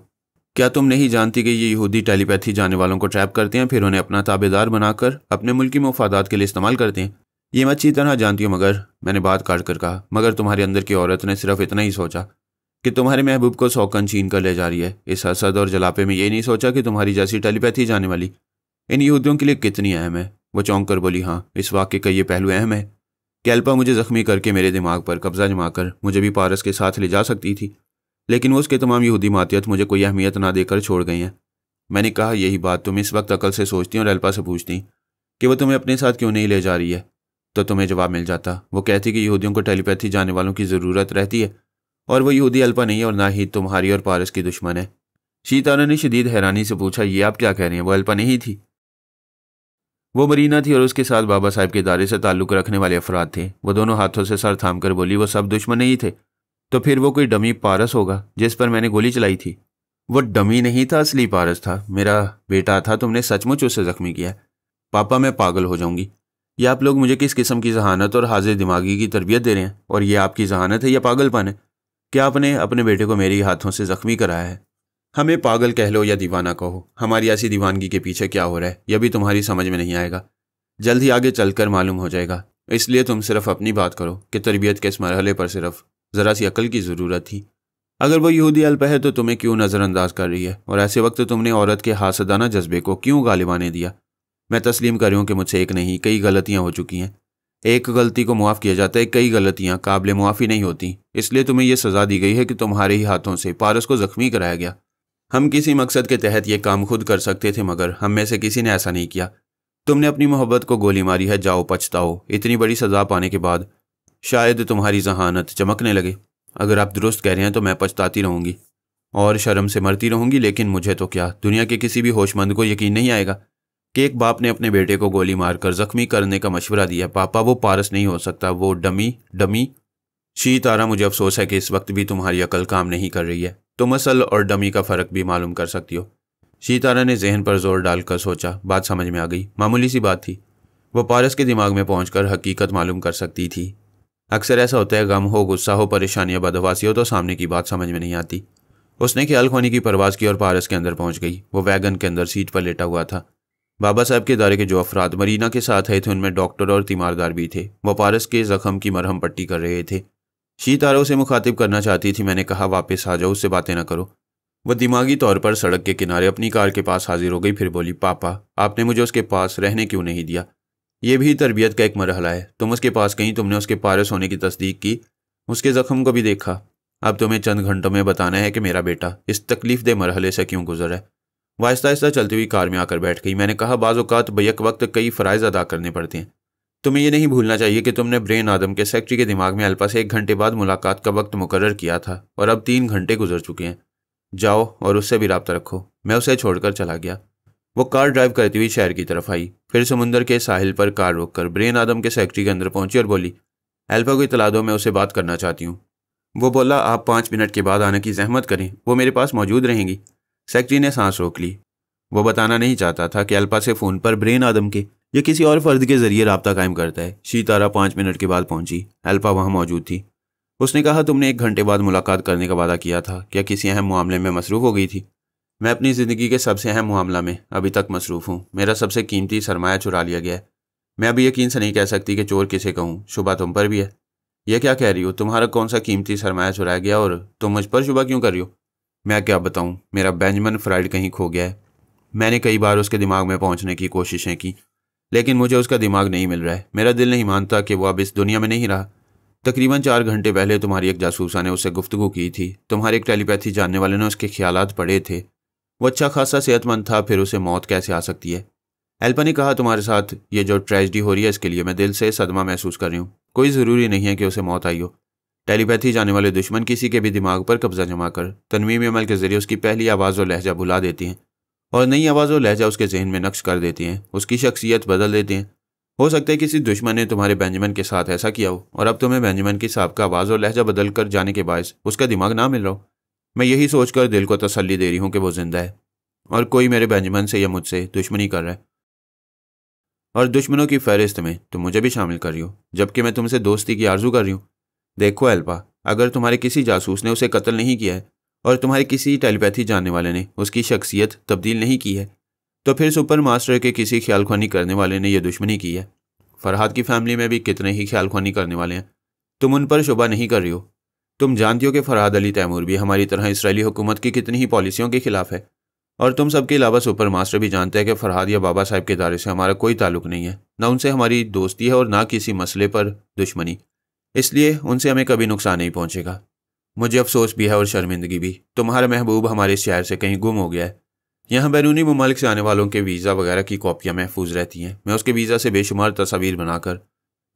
क्या तुम नहीं जानती कि ये यहूदी टेलीपैथी जाने वालों को ट्रैप करते हैं, फिर उन्हें अपना ताबेदार बनाकर अपने मुल्की मफादात के लिए इस्तेमाल करते हैं? ये मैं अच्छी तरह जानती हूँ, मगर मैंने बात काट कर कहा, मगर तुम्हारे अंदर की औरत ने सिर्फ इतना ही सोचा कि तुम्हारे महबूब को सौकन छीन कर ले जा रही है। इस हसद और जलापे में ये नहीं सोचा कि तुम्हारी जैसी टेलीपैथी जाने वाली इन यहूदियों के लिए कितनी अहम है। वो चौंक कर बोली, हाँ, इस वाक़े का ये पहलू अहम है कि एल्पा मुझे जख्मी करके मेरे दिमाग पर कब्जा जमाकर मुझे भी पारस के साथ ले जा सकती थी, लेकिन वो उसके तमाम यहूदी मातियत मुझे कोई अहमियत ना देकर छोड़ गई हैं। मैंने कहा, यही बात तुम इस वक्त अकल से सोचती और एल्पा से पूछती कि वो तुम्हें अपने साथ क्यों नहीं ले जा रही है, तो तुम्हें जवाब मिल जाता। वो कहती कि यहूदियों को टेलीपैथी जाने वालों की ज़रूरत रहती है और वो यहूदी अल्पा नहीं है और ना ही तुम्हारी और पारस की दुश्मन है। शीतारा ने शदीद हैरानी से पूछा, ये आप क्या कह रहे हैं? वो अल्पा नहीं थी? वो मरीना थी और उसके साथ बाबा साहब के इदारे से ताल्लुक़ रखने वाले अफराद थे। वो दोनों हाथों से सर थाम कर बोली, वो सब दुश्मन नहीं थे। तो फिर वो कोई डमी पारस होगा जिस पर मैंने गोली चलाई थी। वो डमी नहीं था, असली पारस था, मेरा बेटा था। तुमने सचमुच उसे जख्मी किया? पापा मैं पागल हो जाऊंगी। ये आप लोग मुझे किस किस्म की जहानत और हाजिर दिमागी की तरबियत दे रहे हैं? और ये आपकी जहानत है या पागलपन है? क्या आपने अपने बेटे को मेरे हाथों से जख्मी कराया है? हमें पागल कह लो या दीवाना कहो, हमारी ऐसी दीवानगी के पीछे क्या हो रहा है यह भी तुम्हारी समझ में नहीं आएगा। जल्द ही आगे चलकर मालूम हो जाएगा। इसलिए तुम सिर्फ अपनी बात करो कि तरबियत के इस मरहले पर सिर्फ ज़रा सी अकल की ज़रूरत थी। अगर वो यहूदी अल्प है तो तुम्हें क्यों नज़रअंदाज कर रही है? और ऐसे वक्त तुमने औरत के हासदाना जज्बे को क्यों गालिबाने दिया? मैं तस्लीम कर रही हूँ कि मुझसे एक नहीं कई गलतियाँ हो चुकी हैं। एक गलती को मुआफ़ किया जाता है, कई गलतियाँ काबिल मुआफ़ी नहीं होती। इसलिए तुम्हें यह सज़ा दी गई है कि तुम्हारे ही हाथों से पारस को ज़ख्मी कराया गया। हम किसी मकसद के तहत ये काम खुद कर सकते थे, मगर हम में से किसी ने ऐसा नहीं किया। तुमने अपनी मोहब्बत को गोली मारी है, जाओ पछताओ। इतनी बड़ी सज़ा पाने के बाद शायद तुम्हारी जहानत चमकने लगे। अगर आप दुरुस्त कह रहे हैं तो मैं पछताती रहूँगी और शर्म से मरती रहूँगी, लेकिन मुझे तो क्या, दुनिया के किसी भी होशमंद को यकीन नहीं आएगा कि एक बाप ने अपने बेटे को गोली मारकर जख्मी करने का मशवरा दिया। पापा वो पारस नहीं हो सकता, वो डमी। शीतारा, मुझे अफसोस है कि इस वक्त भी तुम्हारी अकल काम नहीं कर रही है। तुम असल और डमी का फ़र्क भी मालूम कर सकती हो। शीतारा ने जहन पर जोर डालकर सोचा। बात समझ में आ गई। मामूली सी बात थी। वो पारस के दिमाग में पहुंचकर हकीकत मालूम कर सकती थी। अक्सर ऐसा होता है, गम हो, गुस्सा हो, परेशानी या बदहवासी हो तो सामने की बात समझ में नहीं आती। उसने ख्याल खोने की परवाज़ की और पारस के अंदर पहुंच गई। वो वैगन के अंदर सीट पर लेटा हुआ था। बाबा साहब के इदारे के जो अफराद मरीना के साथ आए थे उनमें डॉक्टर और तीमारदार भी थे। वो पारस के जख्म की मरहम पट्टी कर रहे थे। शीतारा उसे मुखातिब करना चाहती थी। मैंने कहा, वापस आ जाओ, उससे बातें ना करो। वह दिमागी तौर पर सड़क के किनारे अपनी कार के पास हाजिर हो गई। फिर बोली, पापा आपने मुझे उसके पास रहने क्यों नहीं दिया? यह भी तरबियत का एक मरहला है। तुम उसके पास गई, तुमने उसके पारस होने की तस्दीक की, उसके जख्म को भी देखा। अब तुम्हें चंद घंटों में बताना है कि मेरा बेटा इस तकलीफ दे मरहले से क्यों गुजर है। वह आहिस्ता आहिस्ता चलती हुई कार में आकर बैठ गई। मैंने कहा, बाज़ औक़ात बैक वक्त कई फ़राइज़ अदा करने पड़ते हैं। तुम्हें यह नहीं भूलना चाहिए कि तुमने ब्रेन आदम के सेक्रेटरी के दिमाग में अल्पा से 1 घंटे बाद मुलाकात का वक्त मुकर्रर किया था और अब 3 घंटे गुजर चुके हैं। जाओ और उससे भी राब्ता रखो। मैं उसे छोड़कर चला गया। वो कार ड्राइव करती हुई शहर की तरफ आई। फिर समुंदर के साहिल पर कार रोककर ब्रेन आदम के सेक्रेटरी के अंदर पहुंची और बोली, अल्फा को इतला दो, मैं उससे बात करना चाहती हूँ। वो बोला, आप 5 मिनट के बाद आने की जहमत करें, वो मेरे पास मौजूद रहेंगी। सेक्रेटरी ने सांस रोक ली। वो बताना नहीं चाहता था कि अल्फा से फ़ोन पर ब्रेन आदम के या किसी और फर्द के जरिए राब्ता कायम करता है। शीतारा 5 मिनट के बाद पहुंची। अल्फा वहाँ मौजूद थी। उसने कहा, तुमने 1 घंटे बाद मुलाकात करने का वादा किया था, क्या किसी अहम मामले में मसरूफ़ हो गई थी? मैं अपनी ज़िंदगी के सबसे अहम मामला में अभी तक मसरूफ़ हूँ। मेरा सबसे कीमती सरमाया चुरा लिया गया है। मैं अभी यकीन से नहीं कह सकती कि चोर किसे कहूँ। शुबा तुम पर भी है। यह क्या कह रही हो? तुम्हारा कौन सा कीमती सरमाया चुराया गया और तुम मुझ पर शुबा क्यों कर रही हो? मैं क्या बताऊँ, मेरा बेंजामिन फ्राइड कहीं खो गया है। मैंने कई बार उसके दिमाग में पहुँचने की कोशिशें की, लेकिन मुझे उसका दिमाग नहीं मिल रहा है। मेरा दिल नहीं मानता कि वो अब इस दुनिया में नहीं रहा। तकरीबन 4 घंटे पहले तुम्हारी एक जासूसा ने उससे गुफ्तगू की थी। तुम्हारे एक टेलीपैथी जानने वाले ने उसके ख्यालात पढ़े थे। वो अच्छा खासा सेहतमंद था, फिर उसे मौत कैसे आ सकती है? एल्पा ने कहा, तुम्हारे साथ ये जो ट्रेजिडी हो रही है इसके लिए मैं दिल से सदमा महसूस कर रही हूँ। कोई ज़रूरी नहीं है कि उसे मौत आई हो। टेलीपैथी जाने वाले दुश्मन किसी के भी दिमाग पर कब्जा जमा कर तनवीम अमल के जरिए उसकी पहली आवाज़ और लहजा भुला देती हैं और नई आवाज़ और लहजा उसके जहन में नक्श कर देती हैं, उसकी शख्सियत बदल देते हैं। हो सकता है किसी दुश्मन ने तुम्हारे बेंजामिन के साथ ऐसा किया हो और अब तुम्हें बेंजामिन की साहब आवाज़ और लहजा बदल कर जाने के बायस उसका दिमाग ना मिल रहा हो। मैं यही सोचकर दिल को तसल्ली दे रही हूँ कि वो जिंदा है और कोई मेरे बेंजामिन से या मुझसे दुश्मनी कर रहा है। और दुश्मनों की फहरिस्त में तुम मुझे भी शामिल कर रही हो, जबकि मैं तुमसे दोस्ती की आरजू कर रही हूँ। देखो एल्पा, अगर तुम्हारे किसी जासूस ने उसे कत्ल नहीं किया है और तुम्हारे किसी टेलीपैथी जानने वाले ने उसकी शख्सियत तब्दील नहीं की है, तो फिर सुपर मास्टर के किसी ख्यालख्वानी करने वाले ने यह दुश्मनी की है। फरहाद की फैमिली में भी कितने ही ख्यालख्वानी करने वाले हैं। तुम उन पर शुबा नहीं कर रही हो। तुम जानती हो कि फरहाद अली तैमूर भी हमारी तरह इसराइली हुकूमत की कितनी ही पॉलिसियों के खिलाफ है। और तुम सबके अलावा सुपर मास्टर भी जानते हैं कि फरहाद या बाबा साहब के इदारे से हमारा कोई ताल्लुक नहीं है। ना उनसे हमारी दोस्ती है और ना किसी मसले पर दुश्मनी। इसलिए उनसे हमें कभी नुकसान नहीं पहुंचेगा। मुझे अफसोस भी है और शर्मिंदगी भी। तुम्हारा महबूब हमारे शहर से कहीं गुम हो गया है। यहाँ बैरूनी ममालिक से आने वालों के वीज़ा वगैरह की कॉपियाँ महफूज रहती हैं। मैं उसके वीज़ा से बेशुमार तस्वीर बनाकर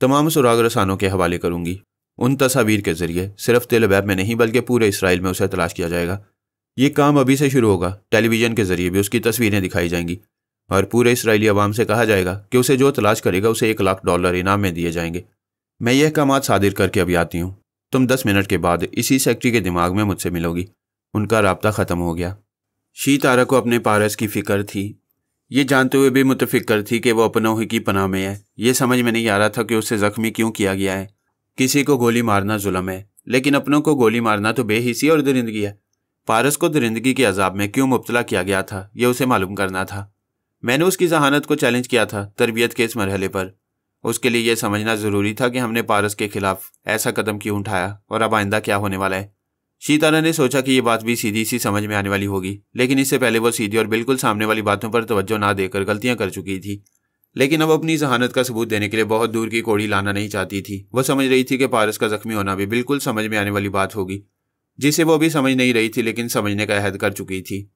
तमाम सुराग रसानों के हवाले करूँगी। उन तस्वीर के जरिए सिर्फ तेल अवीव में नहीं बल्कि पूरे इसराइल में उसे तलाश किया जाएगा। ये काम अभी से शुरू होगा। टेलीविज़न के जरिए भी उसकी तस्वीरें दिखाई जाएंगी और पूरे इसराइली अवाम से कहा जाएगा कि उसे जो तलाश करेगा उसे $1,00,000 इनाम में दिए जाएंगे। मैं यह कामात सादिर करके अभी आती हूँ। तुम 10 मिनट के बाद इसी सेक्रेटरी के दिमाग में मुझसे मिलोगी। उनका राब्ता ख़त्म हो गया। शीतारा को अपने पारस की फ़िक्र थी। ये जानते हुए भी मुतफिक्र थी कि वो अपनों ही की पनाह में है। ये समझ में नहीं आ रहा था कि उसे ज़ख्मी क्यों किया गया है। किसी को गोली मारना जुल्म है, लेकिन अपनों को गोली मारना तो बेहिसी और दरिंदगी है। पारस को दरिंदगी के अजाब में क्यों मुब्तला किया गया था, यह उसे मालूम करना था। मैंने उसकी जहानत को चैलेंज किया था तरबियत के इस मरहले पर। उसके लिए यह समझना ज़रूरी था कि हमने पारस के खिलाफ ऐसा कदम क्यों उठाया और अब आइंदा क्या होने वाला है। शीतारा ने सोचा कि यह बात भी सीधी सी समझ में आने वाली होगी, लेकिन इससे पहले वो सीधी और बिल्कुल सामने वाली बातों पर तवज्जो ना देकर गलतियां कर चुकी थी। लेकिन अब अपनी जहानत का सबूत देने के लिए बहुत दूर की कोड़ी लाना नहीं चाहती थी। वह समझ रही थी कि पारस का जख्मी होना भी बिल्कुल समझ में आने वाली बात होगी, जिसे वो भी समझ नहीं रही थी लेकिन समझने का अहद कर चुकी थी।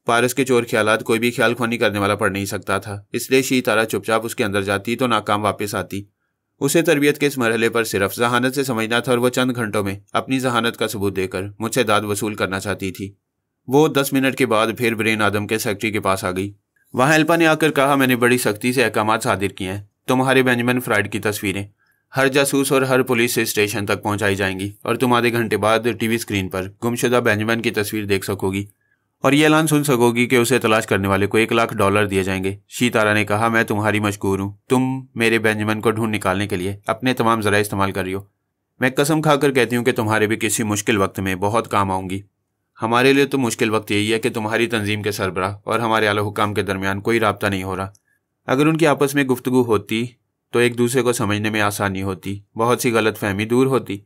पारस के चोर ख्यालात कोई भी ख्याल ख्वानी करने वाला पढ़ नहीं सकता था, इसलिए शीतारा चुपचाप उसके अंदर जाती तो नाकाम वापस आती। उसे तरबियत के इस मरहले पर सिर्फ जहानत से समझना था और वह चंद घंटों में अपनी जहानत का सबूत देकर मुझसे दाद वसूल करना चाहती थी। वो 10 मिनट के बाद फिर ब्रेन आदम के सेक्रेटरी के पास आ गई। वहाँ एल्पा ने आकर कहा, मैंने बड़ी सख्ती से अहकामात सादिर किए हैं। तुम्हारे बेंजामिन फ्राइड की तस्वीरें हर जासूस और हर पुलिस स्टेशन तक पहुंचाई जाएंगी और तुम आधे घंटे बाद टीवी स्क्रीन पर गुमशुदा बेंजामिन की तस्वीर देख सकोगी और ये ऐलान सुन सकोगी कि उसे तलाश करने वाले को $1,00,000 दिए जाएंगे। शीतारा ने कहा, मैं तुम्हारी मशकूर हूँ। तुम मेरे बेंजामिन को ढूंढ निकालने के लिए अपने तमाम ज़राए इस्तेमाल कर रही हो। मैं कसम खाकर कहती हूँ कि तुम्हारे भी किसी मुश्किल वक्त में बहुत काम आऊँगी। हमारे लिए तो मुश्किल वक्त यही है कि तुम्हारी तंजीम के सरबराह और हमारे आला हुकाम के दरमियान कोई राब्ता नहीं हो रहा। अगर उनकी आपस में गुफ्तगू होती तो एक दूसरे को समझने में आसानी होती, बहुत सी गलत फहमी दूर होती,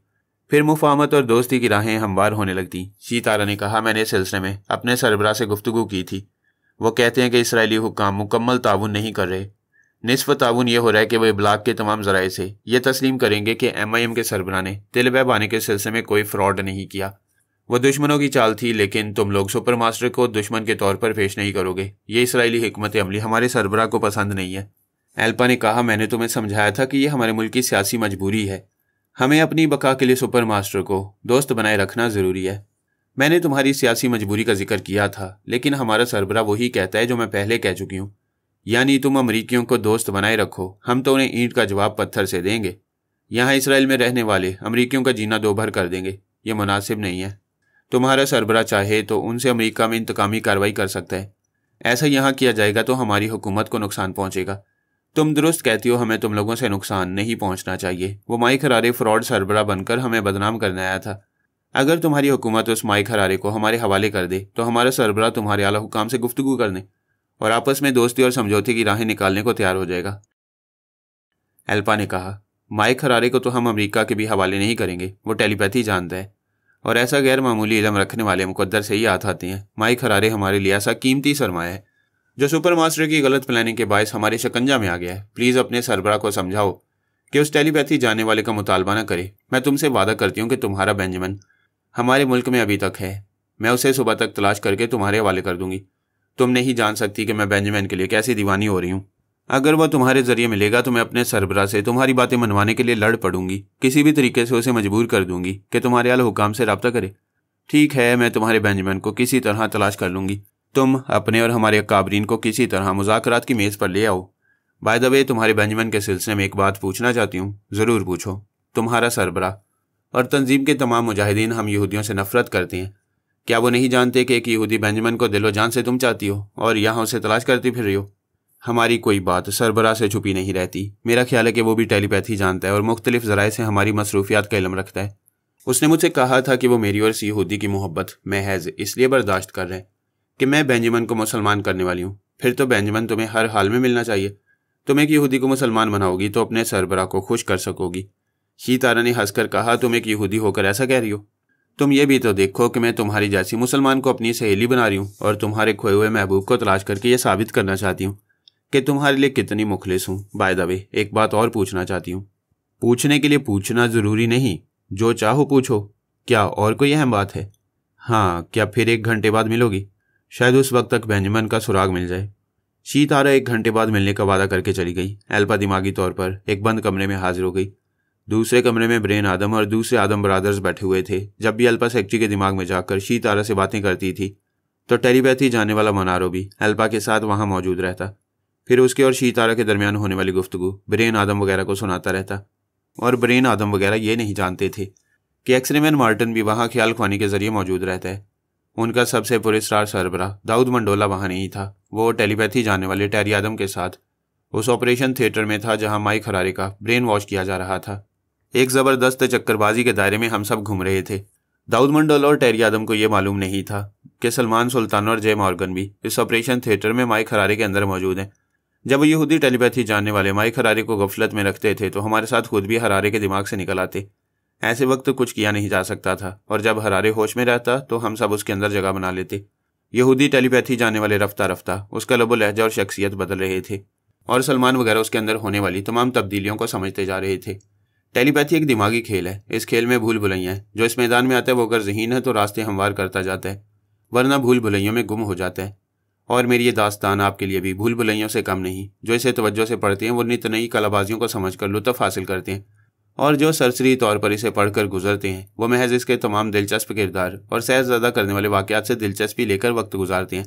फिर मुफाहमत और दोस्ती की राहें हमवार होने लगती। शीतारा ने कहा, मैंने इस सिलसिले में अपने सरबराह से गुफ्तगू की थी। वो कहते हैं कि इसराइली हुक्काम मुकम्मल ताउन नहीं कर रहे। निस्फ ताउन ये हो रहा है कि वह इब्लाग के तमाम ज़राए से ये तस्लीम करेंगे कि MIM के सरबराह ने तेल अवीव आने के सिलसिले में कोई फ्रॉड नहीं किया। वह दुश्मनों की चाल थी, लेकिन तुम लोग सुपर मास्टर को दुश्मन के तौर पर पेश नहीं करोगे। ये इसराइली हिकमत अमली हमारे सरबराह को पसंद नहीं है। एल्पा ने कहा, मैंने तुम्हें समझाया था कि यह हमारे मुल्क की सियासी मजबूरी है। हमें अपनी बका के लिए सुपर मास्टर को दोस्त बनाए रखना ज़रूरी है। मैंने तुम्हारी सियासी मजबूरी का जिक्र किया था, लेकिन हमारा सरबराह वही कहता है जो मैं पहले कह चुकी हूँ, यानी तुम अमरीकियों को दोस्त बनाए रखो, हम तो उन्हें ईंट का जवाब पत्थर से देंगे। यहाँ इसराइल में रहने वाले अमरीकियों का जीना दो भर कर देंगे। ये मुनासिब नहीं है। तुम्हारा सरबराह चाहे तो उनसे अमरीका में इंतकामी कार्रवाई कर सकता है। ऐसा यहाँ किया जाएगा तो हमारी हुकूमत को नुकसान पहुँचेगा। तुम दुरुस्त कहती हो, हमें तुम लोगों से नुकसान नहीं पहुंचना चाहिए। वो माइक हरारे फ्रॉड सरबराह बनकर हमें बदनाम करने आया था। अगर तुम्हारी हुकूमत उस माइक हरारे को हमारे हवाले कर दे तो हमारा सरबराह तुम्हारे आला हुकाम से गुफ्तगू करने और आपस में दोस्ती और समझौते की राहें निकालने को तैयार हो जाएगा। एल्पा ने कहा, माइक हरारे को तो हम अमरीका के भी हवाले नहीं करेंगे। वो टेलीपैथी जानता है और ऐसा गैर मामूली इल्म रखने वाले मुकद्दर से ही हाथ आते हैं। माइक हरारे हमारे लिए ऐसा कीमती सरमाया है जो सुपर मास्टर की गलत प्लानिंग के बायस हमारे शिकंजा में आ गया है। प्लीज़ अपने सरबराह को समझाओ कि उस टेलीपैथी जानने वाले का मुतालबा न करे। मैं तुमसे वादा करती हूँ कि तुम्हारा बेंजामिन हमारे मुल्क में अभी तक है। मैं उसे सुबह तक तलाश करके तुम्हारे हवाले कर दूंगी। तुम नहीं जान सकती कि मैं बेंजामिन के लिए कैसी दीवानी हो रही हूँ। अगर वह तुम्हारे जरिए मिलेगा तो मैं अपने सरबराह से तुम्हारी बातें मनवाने के लिए लड़ पड़ूंगी। किसी भी तरीके से उसे मजबूर कर दूंगी कि तुम्हारे आला हुकाम से रब्ता करे। ठीक है, मैं तुम्हारे बेंजामिन को किसी तरह तलाश कर लूँगी। तुम अपने और हमारे काबरीन को किसी तरह मुज़ाकरात की मेज़ पर ले आओ। बाय द वे, तुम्हारे बेंजामिन के सिलसिले में एक बात पूछना चाहती हूँ। ज़रूर पूछो। तुम्हारा सरबराह और तंजीम के तमाम मुजाहिदीन हम यहूदियों से नफरत करते हैं। क्या वो नहीं जानते कि एक यहूदी बेंजामिन को दिलो जान से तुम चाहती हो और यहाँ उसे तलाश करती फिर रही हो? हमारी कोई बात सरबराह से छुपी नहीं रहती। मेरा ख्याल है कि वो भी टेलीपैथी जानता है और मुख्तलिफ ज़राए से हमारी मसरूफियात का इल्म रखता है। उसने मुझसे कहा था कि वो मेरी और इस यहूदी की मोहब्बत महज इसलिए बर्दाश्त कर रहे हैं कि मैं बेंजामिन को मुसलमान करने वाली हूँ। फिर तो बेंजामिन तुम्हें हर हाल में मिलना चाहिए। तुम एक यहूदी को मुसलमान बनाओगी तो अपने सरबराह को खुश कर सकोगी। शीतारा ने हंसकर कहा, तुम एक यहूदी होकर ऐसा कह रही हो? तुम ये भी तो देखो कि मैं तुम्हारी जैसी मुसलमान को अपनी सहेली बना रही हूँ और तुम्हारे खोए हुए महबूब को तलाश करके ये साबित करना चाहती हूँ कि तुम्हारे लिए कितनी मुखलिस हूँ। बाय द वे, एक बात और पूछना चाहती हूँ। पूछने के लिए पूछना ज़रूरी नहीं, जो चाहो पूछो। क्या और कोई अहम बात है? हाँ, क्या फिर 1 घंटे बाद मिलोगी? शायद उस वक्त तक बेंजामिन का सुराग मिल जाए। शीतारा 1 घंटे बाद मिलने का वादा करके चली गई। एल्पा दिमागी तौर पर एक बंद कमरे में हाजिर हो गई। दूसरे कमरे में ब्रेन आदम और दूसरे आदम ब्रदर्स बैठे हुए थे। जब भी अल्पा सेक्रेटरी के दिमाग में जाकर शी तारा से बातें करती थी तो टेलीपैथी जाने वाला मोनारो भी अल्पा के साथ वहां मौजूद रहता। फिर उसके और शी तारा के दरमियान होने वाली गुफ्तगू ब्रेन आदम वगैरह को सुनाता रहता। और ब्रेन आदम वगैरह ये नहीं जानते थे कि एक्सरेमैन मार्टिन भी वहाँ ख्याल ख्वानी के जरिए मौजूद रहता है। उनका सबसे पुरस्कार सरबराह दाऊद मंडोला वहाँ नहीं था। वो टेलीपैथी जाने वाले टेरी आदम के साथ उस ऑपरेशन थिएटर में था जहाँ माइक हरारे का ब्रेन वॉश किया जा रहा था। एक ज़बरदस्त चक्करबाजी के दायरे में हम सब घूम रहे थे। दाऊद मंडोला और टेरी आदम को यह मालूम नहीं था कि सलमान सुल्तान और जय मॉर्गन भी इस ऑपरेशन थिएटर में माइक हरारे के अंदर मौजूद हैं। जब वो यहूदी टेलीपैथी जानने वाले माइक हरारे को गफलत में रखते थे तो हमारे साथ खुद भी हरारे के दिमाग से निकल आते। ऐसे वक्त कुछ किया नहीं जा सकता था और जब हरारे होश में रहता तो हम सब उसके अंदर जगह बना लेते। यहूदी टेलीपैथी जानने वाले रफ्ता रफ्ता उसका लबो लहजा और शख्सियत बदल रहे थे और सलमान वगैरह उसके अंदर होने वाली तमाम तब्दीलियों को समझते जा रहे थे। टेलीपैथी एक दिमागी खेल है। इस खेल में भूल भुलैया है। जो इस मैदान में आता है वो अगर ज़हीन है तो रास्ते हमवार करता जाता है, वरना भूल भुलैयों में गुम हो जाता है। और मेरी ये दास्तान आपके लिए भी भूल भुलैयों से कम नहीं। जो इसे तवज्जो से पढ़ते हैं वो नित नई कलाबाजियों को समझकर लुत्फ़ हासिल करते हैं और जो सरसरी तौर पर इसे पढ़कर गुजरते हैं वो महज इसके तमाम दिलचस्प किरदार और सैरज़दा करने वाले वाक़यात से दिलचस्पी लेकर वक्त गुजारते हैं।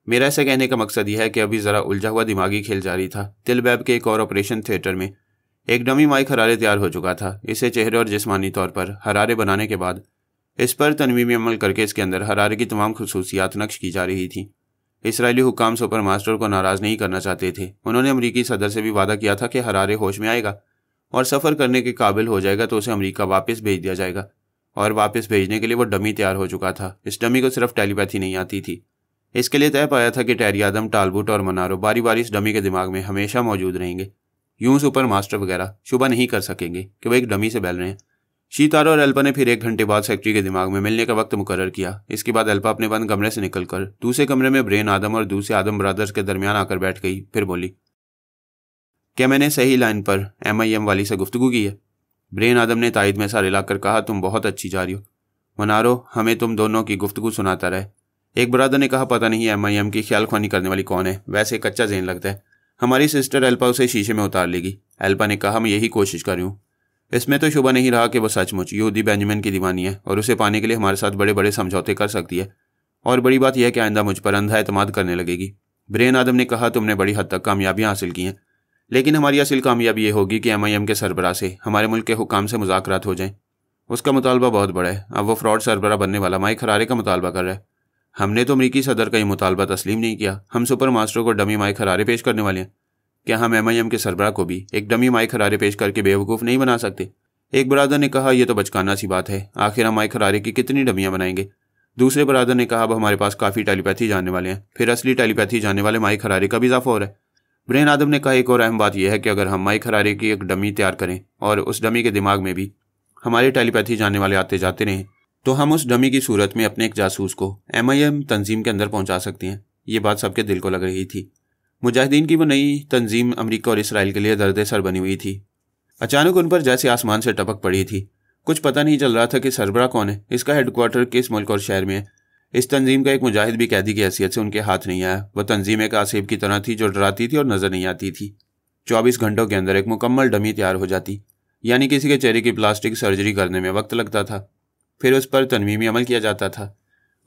मेरा ऐसा कहने का मकसद यह है कि अभी ज़रा उलझा हुआ दिमागी खेल जारी था। तिलबैब के एक और ऑपरेशन थिएटर में एक डमी माइक हरारे तैयार हो चुका था। इसे चेहरे और जिस्मानी तौर पर हरारे बनाने के बाद इस पर तनवीमी अमल करके इसके अंदर हरारे की तमाम खुसूसियात नक्श की जा रही थी। इसराइली हुक्काम सुपर मास्टर को नाराज़ नहीं करना चाहते थे। उन्होंने अमरीकी सदर से भी वादा किया था कि हरारे होश में आएगा और सफ़र करने के काबिल हो जाएगा तो उसे अमरीका वापस भेज दिया जाएगा। और वापस भेजने के लिए वो डमी तैयार हो चुका था। इस डमी को सिर्फ टेलीपैथी नहीं आती थी। इसके लिए तय पाया था कि टेरी आदम, टालबुट और मनारो बारी बारी इस डमी के दिमाग में हमेशा मौजूद रहेंगे। यूं सुपर मास्टर वगैरह शुबा नहीं कर सकेंगे कि वो एक डमी से बैल रहे हैं। शी तारा और अल्पा ने फिर 1 घंटे बाद सेक्रेटरी के दिमाग में मिलने का वक्त मुकर्रर किया। इसके बाद अल्पा अपने बंद कमरे से निकलकर दूसरे कमरे में ब्रेन आदम और दूसरे आदम ब्रदर्स के दरमियान आकर बैठ गई। फिर बोली, क्या मैंने सही लाइन पर MIM वाली से गुफ्तगू की है? ब्रेन आदम ने तायद में सर हिलाकर कहा, तुम बहुत अच्छी जा रही हो मनारो, हमें तुम दोनों की गुफ्तगू सुनाता रहे। एक ब्रदर ने कहा, पता नहीं MIM की ख्याल ख्वानी करने वाली कौन है, वैसे कच्चा ज़हन लगता है। हमारी सिस्टर अल्पा उसे शीशे में उतार लेगी। अल्पा ने कहा, मैं यही कोशिश कर रही हूँ। इसमें तो शुबा नहीं रहा कि वो सचमुच यहूदी बेंजामिन की दीवानी है और उसे पाने के लिए हमारे साथ बड़े बड़े समझौते कर सकती है। और बड़ी बात यह है कि आइंदा मुझ पर अंधा एतमाद करने लगेगी। ब्रेन आदम ने कहा, तुमने बड़ी हद तक कामयाबियाँ हासिल की हैं, लेकिन हमारी असल कामयाबी ये होगी कि MIM के सरबराह से हमारे मुल्क के हुकाम से मुज़ाकरात हो जाएं। उसका मुतालबा बहुत बड़ा है। अब वो फ्रॉड सरबराह बनने वाला माइक हरारे का मुतालबा कर रहा है। हमने तो अमरीकी सदर का ये मुतालबा तस्लीम नहीं किया। हम सुपर मास्टर को डमी माइक हरारे पेश करने वाले हैं। क्या हम MIM के सरबराह को भी एक डमी माइक हरारे पेश करके बेवकूफ़ नहीं बना सकते? एक बरादर ने कहा, यह तो बचकाना सी बात है, आखिर हम माइक हरारे की कितनी डमियाँ बनाएंगे? दूसरे बरादर ने कहा, अब हमारे पास काफ़ी टेलीपैथी जानने वाले हैं, फिर असली टेलीपैथी जानने वाले माइक हरारे का भी इजाफा हो रहा है। ब्रेन आदम ने कहा, एक और अहम बात यह है कि अगर हम माइक हरारे की एक डमी तैयार करें और उस डमी के दिमाग में भी हमारे टेलीपैथी जानने वाले आते जाते रहें तो हम उस डमी की सूरत में अपने एक जासूस को MIM तंजीम के अंदर पहुंचा सकते हैं। ये बात सबके दिल को लग रही थी। मुजाहिदीन की वो नई तंजीम अमेरिका और इसराइल के लिए दर्द सर बनी हुई थी। अचानक उन पर जैसे आसमान से टपक पड़ी थी। कुछ पता नहीं चल रहा था कि सरबराह कौन है, इसका हेडक्वार्टर किस मुल्क और शहर में है। इस तंजीम का एक मुजाहिद भी कैदी की हैसियत से उनके हाथ नहीं आया। वह तंजीम एक आसेब की तरह थी जो डराती थी और नजर नहीं आती थी। 24 घंटों के अंदर एक मुकम्मल डमी तैयार हो जाती, यानी किसी के चेहरे की प्लास्टिक सर्जरी करने में वक्त लगता था। फिर उस पर तनवीमी अमल किया जाता था।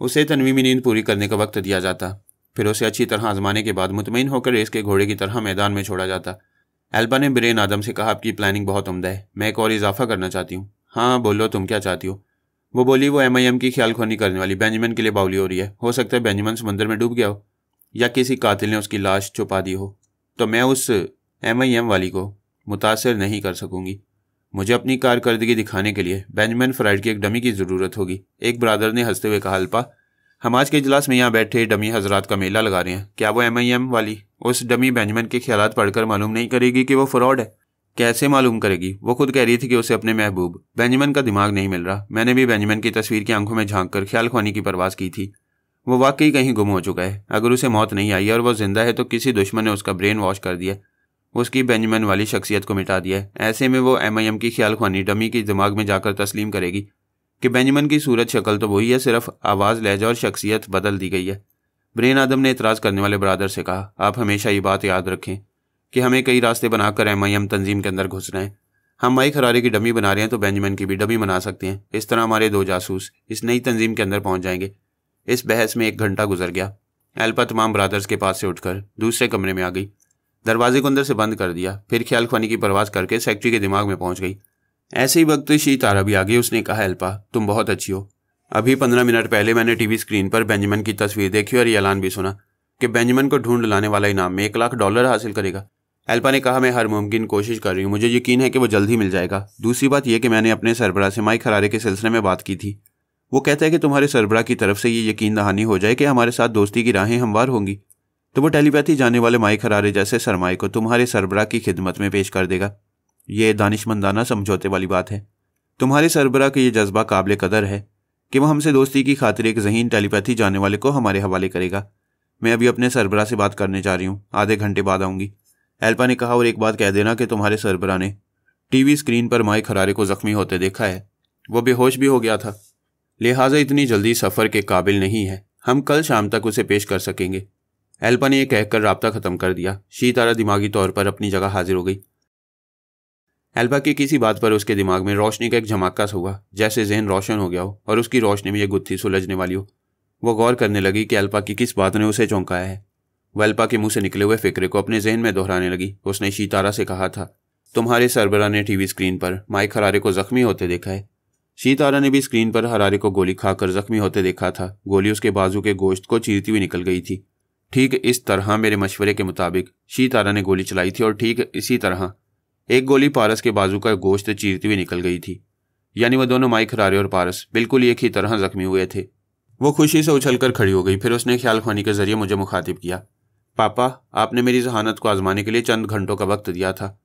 उसे तनवीमी नींद पूरी करने का वक्त दिया जाता। फिर उसे अच्छी तरह आजमाने के बाद मुतमईन होकर रेस के घोड़े की तरह मैदान में छोड़ा जाता। अल्पा ने ब्रेन आदम से कहा, आपकी प्लानिंग बहुत उम्दा है, मैं एक और इजाफा करना चाहती हूँ। हाँ बोलो, तुम क्या चाहती हो? वो बोली, वो MIM की ख्याल ख्वानी करने वाली बेंजामिन के लिए बावली हो रही है। हो सकता है बेंजामिन समंदर में डूब गया हो या किसी कातिल ने उसकी लाश छुपा दी हो, तो मैं उस MIM वाली को मुतासर नहीं कर सकूंगी। मुझे अपनी कारकर्दगी दिखाने के लिए बेंजामिन फ्राइड की एक डमी की ज़रूरत होगी। एक ब्रादर ने हंसते हुए कहा, अल्पा, हम आज के इजलास में यहाँ बैठे डमी हजरात का मेला लगा रहे हैं। क्या वो MIM वाली उस डमी बेंजामिन के ख्यालात पढ़कर मालूम नहीं करेगी कि वो फ्रॉड है? कैसे मालूम करेगी? वो खुद कह रही थी कि उसे अपने महबूब बेंजामिन का दिमाग नहीं मिल रहा। मैंने भी बेंजामिन की तस्वीर की आंखों में झांक कर ख्याल ख्वानी की परवास की थी। वो वाकई कहीं गुम हो चुका है। अगर उसे मौत नहीं आई और वो जिंदा है तो किसी दुश्मन ने उसका ब्रेन वॉश कर दिया, उसकी बेंजामिन वाली शख्सियत को मिटा दिया है। ऐसे में वो MIM की ख्याल ख्वानी डमी की दिमाग में जाकर तस्लीम करेगी कि बेंजामिन की सूरत शक्ल तो वही है, सिर्फ आवाज़, लहजा और शख्सियत बदल दी गई है। ब्रेन आदम ने इतराज़ करने वाले ब्रादर से कहा, आप हमेशा ये बात याद रखें कि हमें कई रास्ते बनाकर MIM तंजीम के अंदर घुसना है। हम माइक हरारे की डमी बना रहे हैं तो बेंजामिन की भी डमी बना सकते हैं। इस तरह हमारे 2 जासूस इस नई तंजीम के अंदर पहुंच जाएंगे। इस बहस में 1 घंटा गुजर गया। एल्पा तमाम ब्रदर्स के पास से उठकर दूसरे कमरे में आ गई, दरवाजे को अंदर से बंद कर दिया, फिर ख्याल ख्वानी की परवाज करके सेक्रेटरी के दिमाग में पहुंच गई। ऐसे ही वक्त शीतारा भी आ गई। उसने कहा, एल्पा तुम बहुत अच्छी हो। अभी 15 मिनट पहले मैंने टीवी स्क्रीन पर बेंजामिन की तस्वीर देखी और ये ऐलान भी सुना कि बेंजामिन को ढूंढ लाने वाला इनाम में $1,00,000 हासिल करेगा। एल्पा ने कहा, मैं हर मुमकिन कोशिश कर रही हूँ, मुझे यकीन है कि वो जल्द ही मिल जाएगा। दूसरी बात यह कि मैंने अपने सरबराह से माइक हरारे के सिलसिले में बात की थी। वो कहता है कि तुम्हारे सरबराह की तरफ से ये यकीन दहानी हो जाए कि हमारे साथ दोस्ती की राहें हमवार होंगी तो वो टेलीपैथी जाने वाले माइक हरारे जैसे सरमाए को तुम्हारे सरबराह की खिदमत में पेश कर देगा। ये दानिशमंदाना समझौते वाली बात है। तुम्हारे सरबराह का ये जज्बा काबिल कदर है कि वह हमसे दोस्ती की खातिर एक ज़हीन टेलीपैथी जाने वाले को हमारे हवाले करेगा। मैं अभी अपने सरबराह से बात करने जा रही हूँ, आधे घंटे बाद आऊँगी। एल्पा ने कहा, और एक बात कह देना कि तुम्हारे सरबराह ने टीवी स्क्रीन पर माइक हरारे को जख्मी होते देखा है। वो बेहोश भी हो गया था, लिहाजा इतनी जल्दी सफ़र के काबिल नहीं है। हम कल शाम तक उसे पेश कर सकेंगे। एल्पा ने यह कहकर राब्ता ख़त्म कर दिया। शीतारा दिमागी तौर पर अपनी जगह हाजिर हो गई। एल्पा की किसी बात पर उसके दिमाग में रोशनी का एक झमाका सा हुआ, जैसे जहन रोशन हो गया हो और उसकी रोशनी में यह गुत्थी सुलझने वाली हो। वो गौर करने लगी कि एल्पा की किस बात ने उसे चौंकाया है। वह एल्पा के मुंह से निकले हुए फिक्रे को अपने जहन में दोहराने लगी। उसने शीतारा से कहा था, तुम्हारे सरबराह ने टीवी स्क्रीन पर माइक हरारे को जख्मी होते देखा है। शीतारा ने भी स्क्रीन पर हरारे को गोली खाकर जख्मी होते देखा था। गोली उसके बाजू के गोश्त को चीरती हुई निकल गई थी। ठीक इस तरह मेरे मशवरे के मुताबिक शीतारा ने गोली चलाई थी और ठीक इसी तरह एक गोली पारस के बाजू का गोश्त चीरती हुई निकल गई थी। यानी वह दोनों माइक हरारे और पारस बिल्कुल एक ही तरह जख्मी हुए थे। वो खुशी से उछलकर खड़ी हो गई। फिर उसने ख्याल ख्वानी के जरिए मुझे मुखातिब किया, पापा आपने मेरी जहानत को आजमाने के लिए चंद घंटों का वक्त दिया था।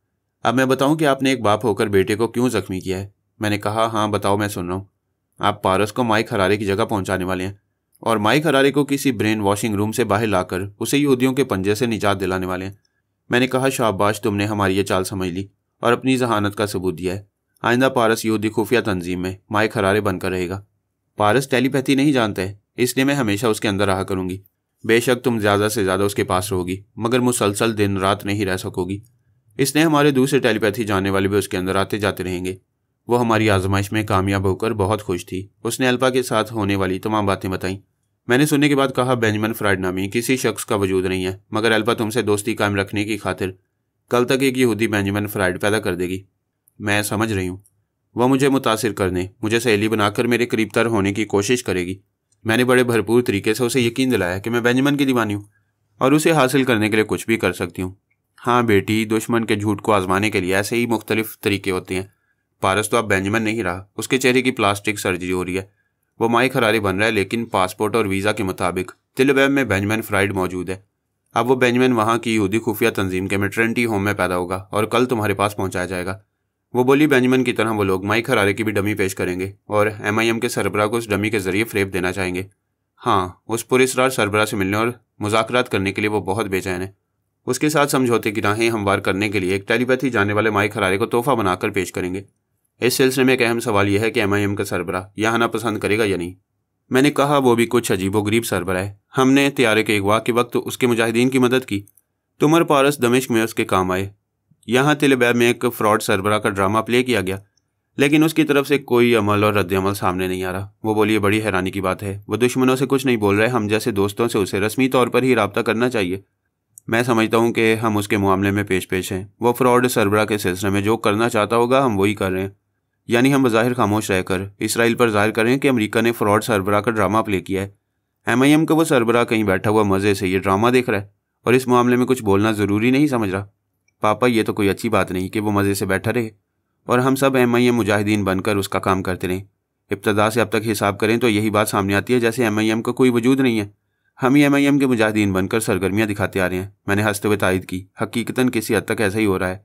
अब मैं बताऊं कि आपने एक बाप होकर बेटे को क्यों जख्मी किया है। मैंने कहा, हाँ बताओ, मैं सुन रहा हूँ। आप पारस को माइक हरारे की जगह पहुंचाने वाले हैं और माइक हरारे को किसी ब्रेन वॉशिंग रूम से बाहर लाकर उसे यहूदियों के पंजे से निजात दिलाने वाले हैं। मैंने कहा, शाबाश, तुमने हमारी ये चाल समझ ली और अपनी जहानत का सबूत दिया है। आइंदा पारस यहूदी खुफिया तंजीम में माइक हरारे बनकर रहेगा। पारस टेलीपैथी नहीं जानता है, इसलिए मैं हमेशा उसके अंदर रहा करूंगी। बेशक तुम ज़्यादा से ज़्यादा उसके पास रहोगी, मगर मुसलसल दिन रात नहीं रह सकोगी। इसलिए हमारे दूसरे टेलीपैथी जानने वाले भी उसके अंदर आते जाते रहेंगे। वो हमारी आजमाइश में कामयाब होकर बहुत खुश थी। उसने एल्पा के साथ होने वाली तमाम बातें बताईं। मैंने सुनने के बाद कहा, बेंजामिन फ्राइड नामी किसी शख्स का वजूद नहीं है, मगर एल्पा तुमसे दोस्ती कायम रखने की खातिर कल तक एक यहूदी बेंजामिन फ्राइड पैदा कर देगी। मैं समझ रही हूँ। वह मुझे मुतासिर करने, मुझे सहेली बनाकर मेरे करीब तर होने की कोशिश करेगी। मैंने बड़े भरपूर तरीके से उसे यकीन दिलाया कि मैं बेंजामिन की दीवानी हूँ और उसे हासिल करने के लिए कुछ भी कर सकती हूँ। हाँ बेटी, दुश्मन के झूठ को आजमाने के लिए ऐसे ही मुख्तलिफ तरीके होते हैं। पारस तो अब बेंजामिन नहीं रहा, उसके चेहरे की प्लास्टिक सर्जरी हो रही है। वो माइक हरारे बन रहा है, लेकिन पासपोर्ट और वीज़ा के मुताबिक तिल अबीब में बेंजामिन फ्राइड मौजूद है। अब वो बेंजामिन वहाँ की यहूदी खुफिया तंजीम के मैटरनिटी होम में पैदा होगा और कल तुम्हारे पास पहुँचाया जाएगा। वो बोली, बेंजामिन की तरह वो लोग माइक हरारे की भी डमी पेश करेंगे और MIM के सरबराह को उस डमी के जरिए फ़रेब देना चाहेंगे। हाँ, उस पुरस्कार सरबराह से मिलने और मुज़ाकरात करने के लिए वो बहुत बेचैन है। उसके साथ समझौते की राहें हमवार करने के लिए एक टेलीपैथी जानने वाले माइक हरारे को तोहफा बनाकर पेश करेंगे। इस सिलसिले में एक अहम सवाल यह है कि MIM का सरबराह यह आना पसंद करेगा या नहीं। मैंने कहा, वो भी कुछ अजीबोगरीब सरबराह है। हमने त्यारे के अगवा के वक्त उसके मुजाहिदीन की मदद की। तुम और पारस दमिश्क में उसके काम आए। यहाँ तिल अबीब में एक फ्रॉड सरबराह का ड्रामा प्ले किया गया, लेकिन उसकी तरफ से कोई अमल और रद्द अमल सामने नहीं आ रहा। वो बोली, बड़ी हैरानी की बात है, वो दुश्मनों से कुछ नहीं बोल रहे। हम जैसे दोस्तों से उसे रस्मी तौर पर ही राब्ता करना चाहिए। मैं समझता हूँ कि हम उसके मामले में पेश हैं। वो फ्रॉड सरबराह के सिलसिले में जो करना चाहता होगा हम वही कर रहे हैं। यानी हम बज़ाहिर खामोश रहकर इसराइल पर जाहिर करें कि अमेरिका ने फ्रॉड सरबराह का ड्रामा प्ले किया है। MIM का वो सरबराह कहीं बैठा हुआ मज़े से ये ड्रामा देख रहा है और इस मामले में कुछ बोलना ज़रूरी नहीं समझ रहा। पापा, ये तो कोई अच्छी बात नहीं कि वो मज़े से बैठा रहे और हम सब MIM मुजाहिदीन बनकर उसका काम करते रहें। इब्तदा से अब तक हिसाब करें तो यही बात सामने आती है जैसे MIM का कोई वजूद नहीं है। हम ही MIM के मुजाहिदीन बनकर सरगर्मियाँ दिखाते आ रहे हैं। मैंने हंसते हुए तायद की, हकीकतन किसी हद तक ऐसा ही हो रहा है,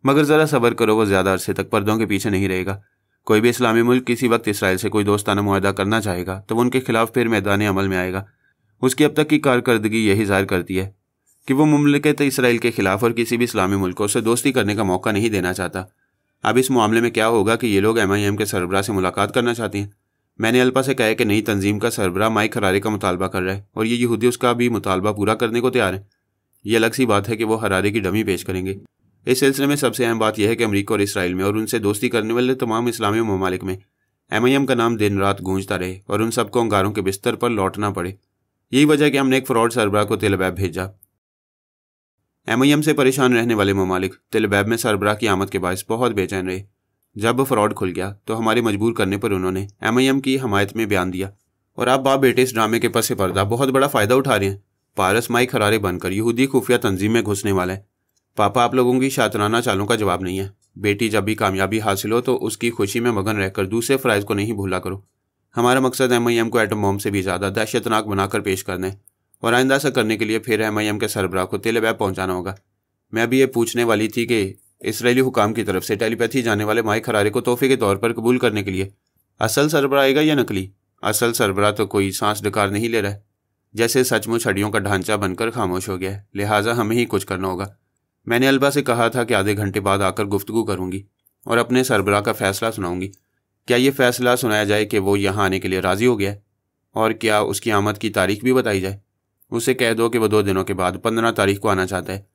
मगर ज़रा सब्र करो, वो ज़्यादा अरसे तक पर्दों के पीछे नहीं रहेगा। कोई भी इस्लामी मुल्क किसी वक्त इसराइल से कोई दोस्ताना मुआहदा करना चाहेगा तो वो उनके खिलाफ फिर मैदान अमल में आएगा। उसकी अब तक की कारकर्दगी यही जाहिर करती है कि वो मुमलिकत इसराइल के खिलाफ और किसी भी इस्लामी मुल्क को उसे दोस्ती करने का मौका नहीं देना चाहता। अब इस मामले में क्या होगा कि ये लोग MIM के सरबराह से मुलाकात करना चाहते हैं। मैंने अल्पा से कहा कि नई तंजीम का सरबराह माइक हरारे का मुतालबा कर रहा है और ये यहूदी उसका भी मुतालबा पूरा करने को तैयार है। ये अलग सी बात है कि वो हरारे की डमी पेश करेंगे। इस सिलसिले में सबसे अहम बात यह है कि अमेरिका और इसराइल में और उनसे दोस्ती करने वाले तमाम इस्लामी ममालिक में MIM का नाम दिन रात गूंजता रहे और उन सबको अंगारों के बिस्तर पर लौटना पड़े। यही वजह है कि हमने एक फ्रॉड सरबराह को तेल अबैब भेजा। MIM से परेशान रहने वाले ममालिक तेल अबैब में सरबराह की आमद के बायस बहुत बेचैन रहे। जब फ्रॉड खुल गया तो हमारे मजबूर करने पर उन्होंने MIM की हमायत में बयान दिया और आप बाप बेटे इस ड्रामे के पसे पर्दा बहुत बड़ा फ़ायदा उठा रहे हैं। पारस माइक हरारे बनकर यहूदी खुफिया तंजीम में घुसने वाला है। पापा आप लोगों की शातराना चालों का जवाब नहीं है। बेटी जब भी कामयाबी हासिल हो तो उसकी खुशी में मगन रहकर दूसरे फ़राइज़ को नहीं भूला करो। हमारा मकसद MIM को एटम बम से भी ज़्यादा दहशतनाक बनाकर पेश करना है और आइंदा ऐसा करने के लिए फिर MIM के सरबराह को तेल अबैब पहुँचाना होगा। मैं अभी ये पूछने वाली थी कि इसराइली हुकाम की तरफ से टेलीपैथी जाने वाले माइक हरारे को तोहफे के तौर पर कबूल करने के लिए असल सरबराह आएगा या नकली? असल सरबराह तो कोई सांस डकार नहीं ले रहा है, जैसे सचमुच हड्डियों का ढांचा बनकर खामोश हो गया है। लिहाजा हमें ही कुछ करना होगा। मैंने अलबा से कहा था कि आधे घंटे बाद आकर गुफ्तगू करूंगी और अपने सरबराह का फैसला सुनाऊंगी। क्या ये फैसला सुनाया जाए कि वो यहाँ आने के लिए राज़ी हो गया है, और क्या उसकी आमद की तारीख भी बताई जाए? उसे कह दो कि वो 2 दिनों के बाद 15 तारीख को आना चाहता है।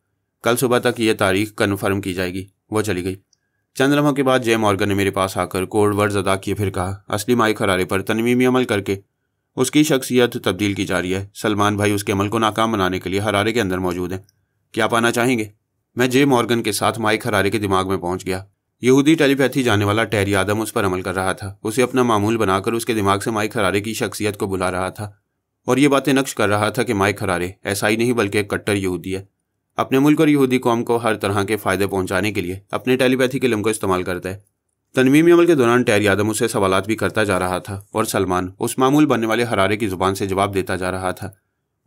कल सुबह तक ये तारीख कन्फर्म की जाएगी। वो चली गई। चंद लम्हों के बाद जे मॉर्गन ने मेरे पास आकर कोड वर्ड्स अदा किए, फिर कहा, असली माइक हरारे पर तनवीमी अमल करके उसकी शख्सियत तब्दील की जा रही है। सलमान भाई उसके अमल को नाकाम बनाने के लिए हरारे के अंदर मौजूद हैं। क्या आप आना चाहेंगे? मैं जे मॉर्गन के साथ माइक हरारे के दिमाग में पहुंच गया। यहूदी टेलीपैथी जाने वाला टेरी आदम उस पर अमल कर रहा था। उसे अपना मामूल बनाकर उसके दिमाग से माइक हरारे की शख्सियत को बुला रहा था और ये बातें नक्श कर रहा था कि माइक हरारे ऐसा ही नहीं बल्कि एक कट्टर यहूदी है। अपने मुल्क और यहूदी कौम को हर तरह के फ़ायदे पहुंचाने के लिए अपने टेलीपैथी के इल्म को इस्तेमाल करता है। तनवीमी अमल के दौरान टेरी आदम उससे सवालात भी करता जा रहा था और सलमान उस मामूल बनने वाले हरारे की ज़ुबान से जवाब देता जा रहा था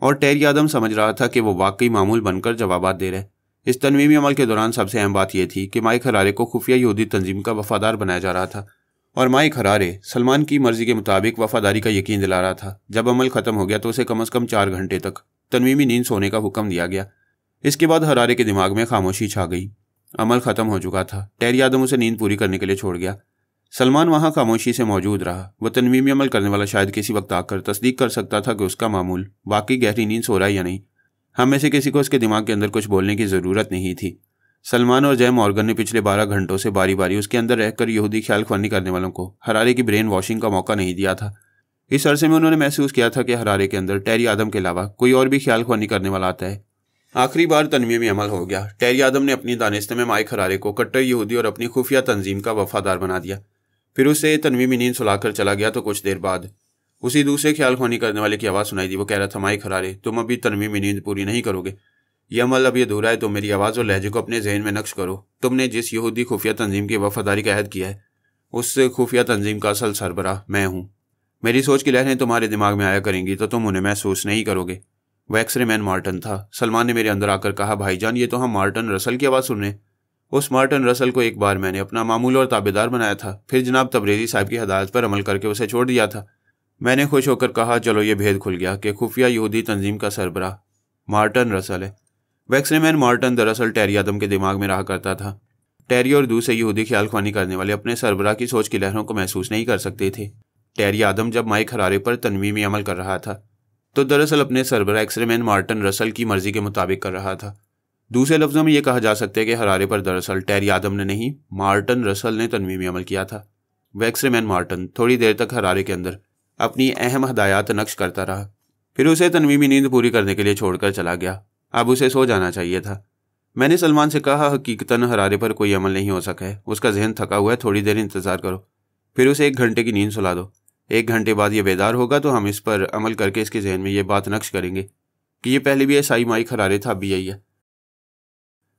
और टेरी आदम समझ रहा था कि वो वाकई मामूल बनकर जवाबात दे रहे। इस तनवीमी अमल के दौरान सबसे अहम बात यह थी कि माइक हरारे को खुफिया यहूदी तंजीम का वफादार बनाया जा रहा था और माइक हरारे सलमान की मर्जी के मुताबिक वफादारी का यकीन दिला रहा था। जब अमल ख़त्म हो गया तो उसे कम अज़ कम 4 घंटे तक तनवीमी नींद सोने का हुक्म दिया गया। इसके बाद हरारे के दिमाग में खामोशी छा गई। अमल ख़त्म हो चुका था। टेरी आदम उसे नींद पूरी करने के लिए छोड़ गया। सलमान वहाँ खामोशी से मौजूद रहा। वह तनवीमी अमल करने वाला शायद किसी वक्त आकर तस्दीक कर सकता था कि उसका मामूल वाकई गहरी नींद सो रहा है या नहीं। हम में से किसी को उसके दिमाग के अंदर कुछ बोलने की ज़रूरत नहीं थी। सलमान और जय मॉर्गन ने पिछले 12 घंटों से बारी बारी उसके अंदर रहकर यहूदी ख्याल ख्वानी करने वालों को हरारे की ब्रेन वॉशिंग का मौका नहीं दिया था। इस अरसे में उन्होंने महसूस किया था कि हरारे के अंदर टेरी आदम के अलावा कोई और भी ख्याल ख्वानी करने वाला आता है। आखिरी बार तनवीमी अमल हो गया। टेरी आदम ने अपनी दानिस्ते में माइक हरारे को कट्टर यहूदी और अपनी खुफिया तंजीम का वफादार बना दिया। फिर उसे तनवीमी नींद सुलाकर चला गया तो कुछ देर बाद उसी दूसरे ख्याल ख्वानी करने वाले की आवाज़ सुनाई दी। वो कह रहा था, माइक हरारे, तुम अभी तनवीमी नींद पूरी नहीं करोगे। यह अमल अभी अधूरा है। तो मेरी आवाज़ और लहजे को अपने जहन में नक्श करो। तुमने जिस यहूदी खुफिया तंजीम की वफादारी का अहद किया है उस खुफिया तंजीम का असल सरबराह मैं हूँ। मेरी सोच की लहरें तुम्हारे दिमाग में आया करेंगी तो तुम उन्हें महसूस नहीं करोगे। वह एक्सरे मैन मार्टन था। सलमान ने मेरे अंदर आकर कहा, भाईजान, ये तो हम मार्टन रसल की आवाज़ सुन रहे हैं। उस मार्टन रसल को एक बार मैंने अपना मामूल और ताबेदार बनाया था, फिर जनाब तबरेज़ी साहब की हदायत पर अमल करके उसे छोड़ दिया था। मैंने खुश होकर कहा, चलो ये भेद खुल गया कि खुफिया यहूदी तंजीम का सरबराह मार्टन रसल है। वैक्सरे मैन मार्टन दरअसल टेरी आदम के दिमाग में रहा करता था। टेरी और दूसरे यहूदी ख्याल ख्वानी करने वाले अपने सरबराह की सोच की लहरों को महसूस नहीं कर सकते थे। टेरी आदम जब माइक हरारे पर तनवीमी अमल कर रहा था तो दरअसल अपने सरबराह एक्सरे मैन मार्टन रसल की मर्जी के मुताबिक कर रहा था। दूसरे लफ्ज़ों में यह कहा जा सकता है कि हरारे पर दरअसल टेरी आदम ने नहीं, मार्टन रसल ने तनवीमी अमल किया था। वैक्सरे मैन मार्टन थोड़ी देर तक हरारे के अंदर अपनी अहम हदायत नक्श करता रहा, फिर उसे तनवीमी नींद पूरी करने के लिए छोड़कर चला गया। अब उसे सो जाना चाहिए था। मैंने सलमान से कहा, हकीकतन हरारे पर कोई अमल नहीं हो सका है। उसका जहन थका हुआ है, थोड़ी देर इंतज़ार करो, फिर उसे 1 घंटे की नींद सुला दो। 1 घंटे बाद ये बेदार होगा तो हम इस पर अमल करके इसके जहन में ये बात नक्श करेंगे कि ये पहले भी ऐसा ही माइक हरारे था, अब भी यही है।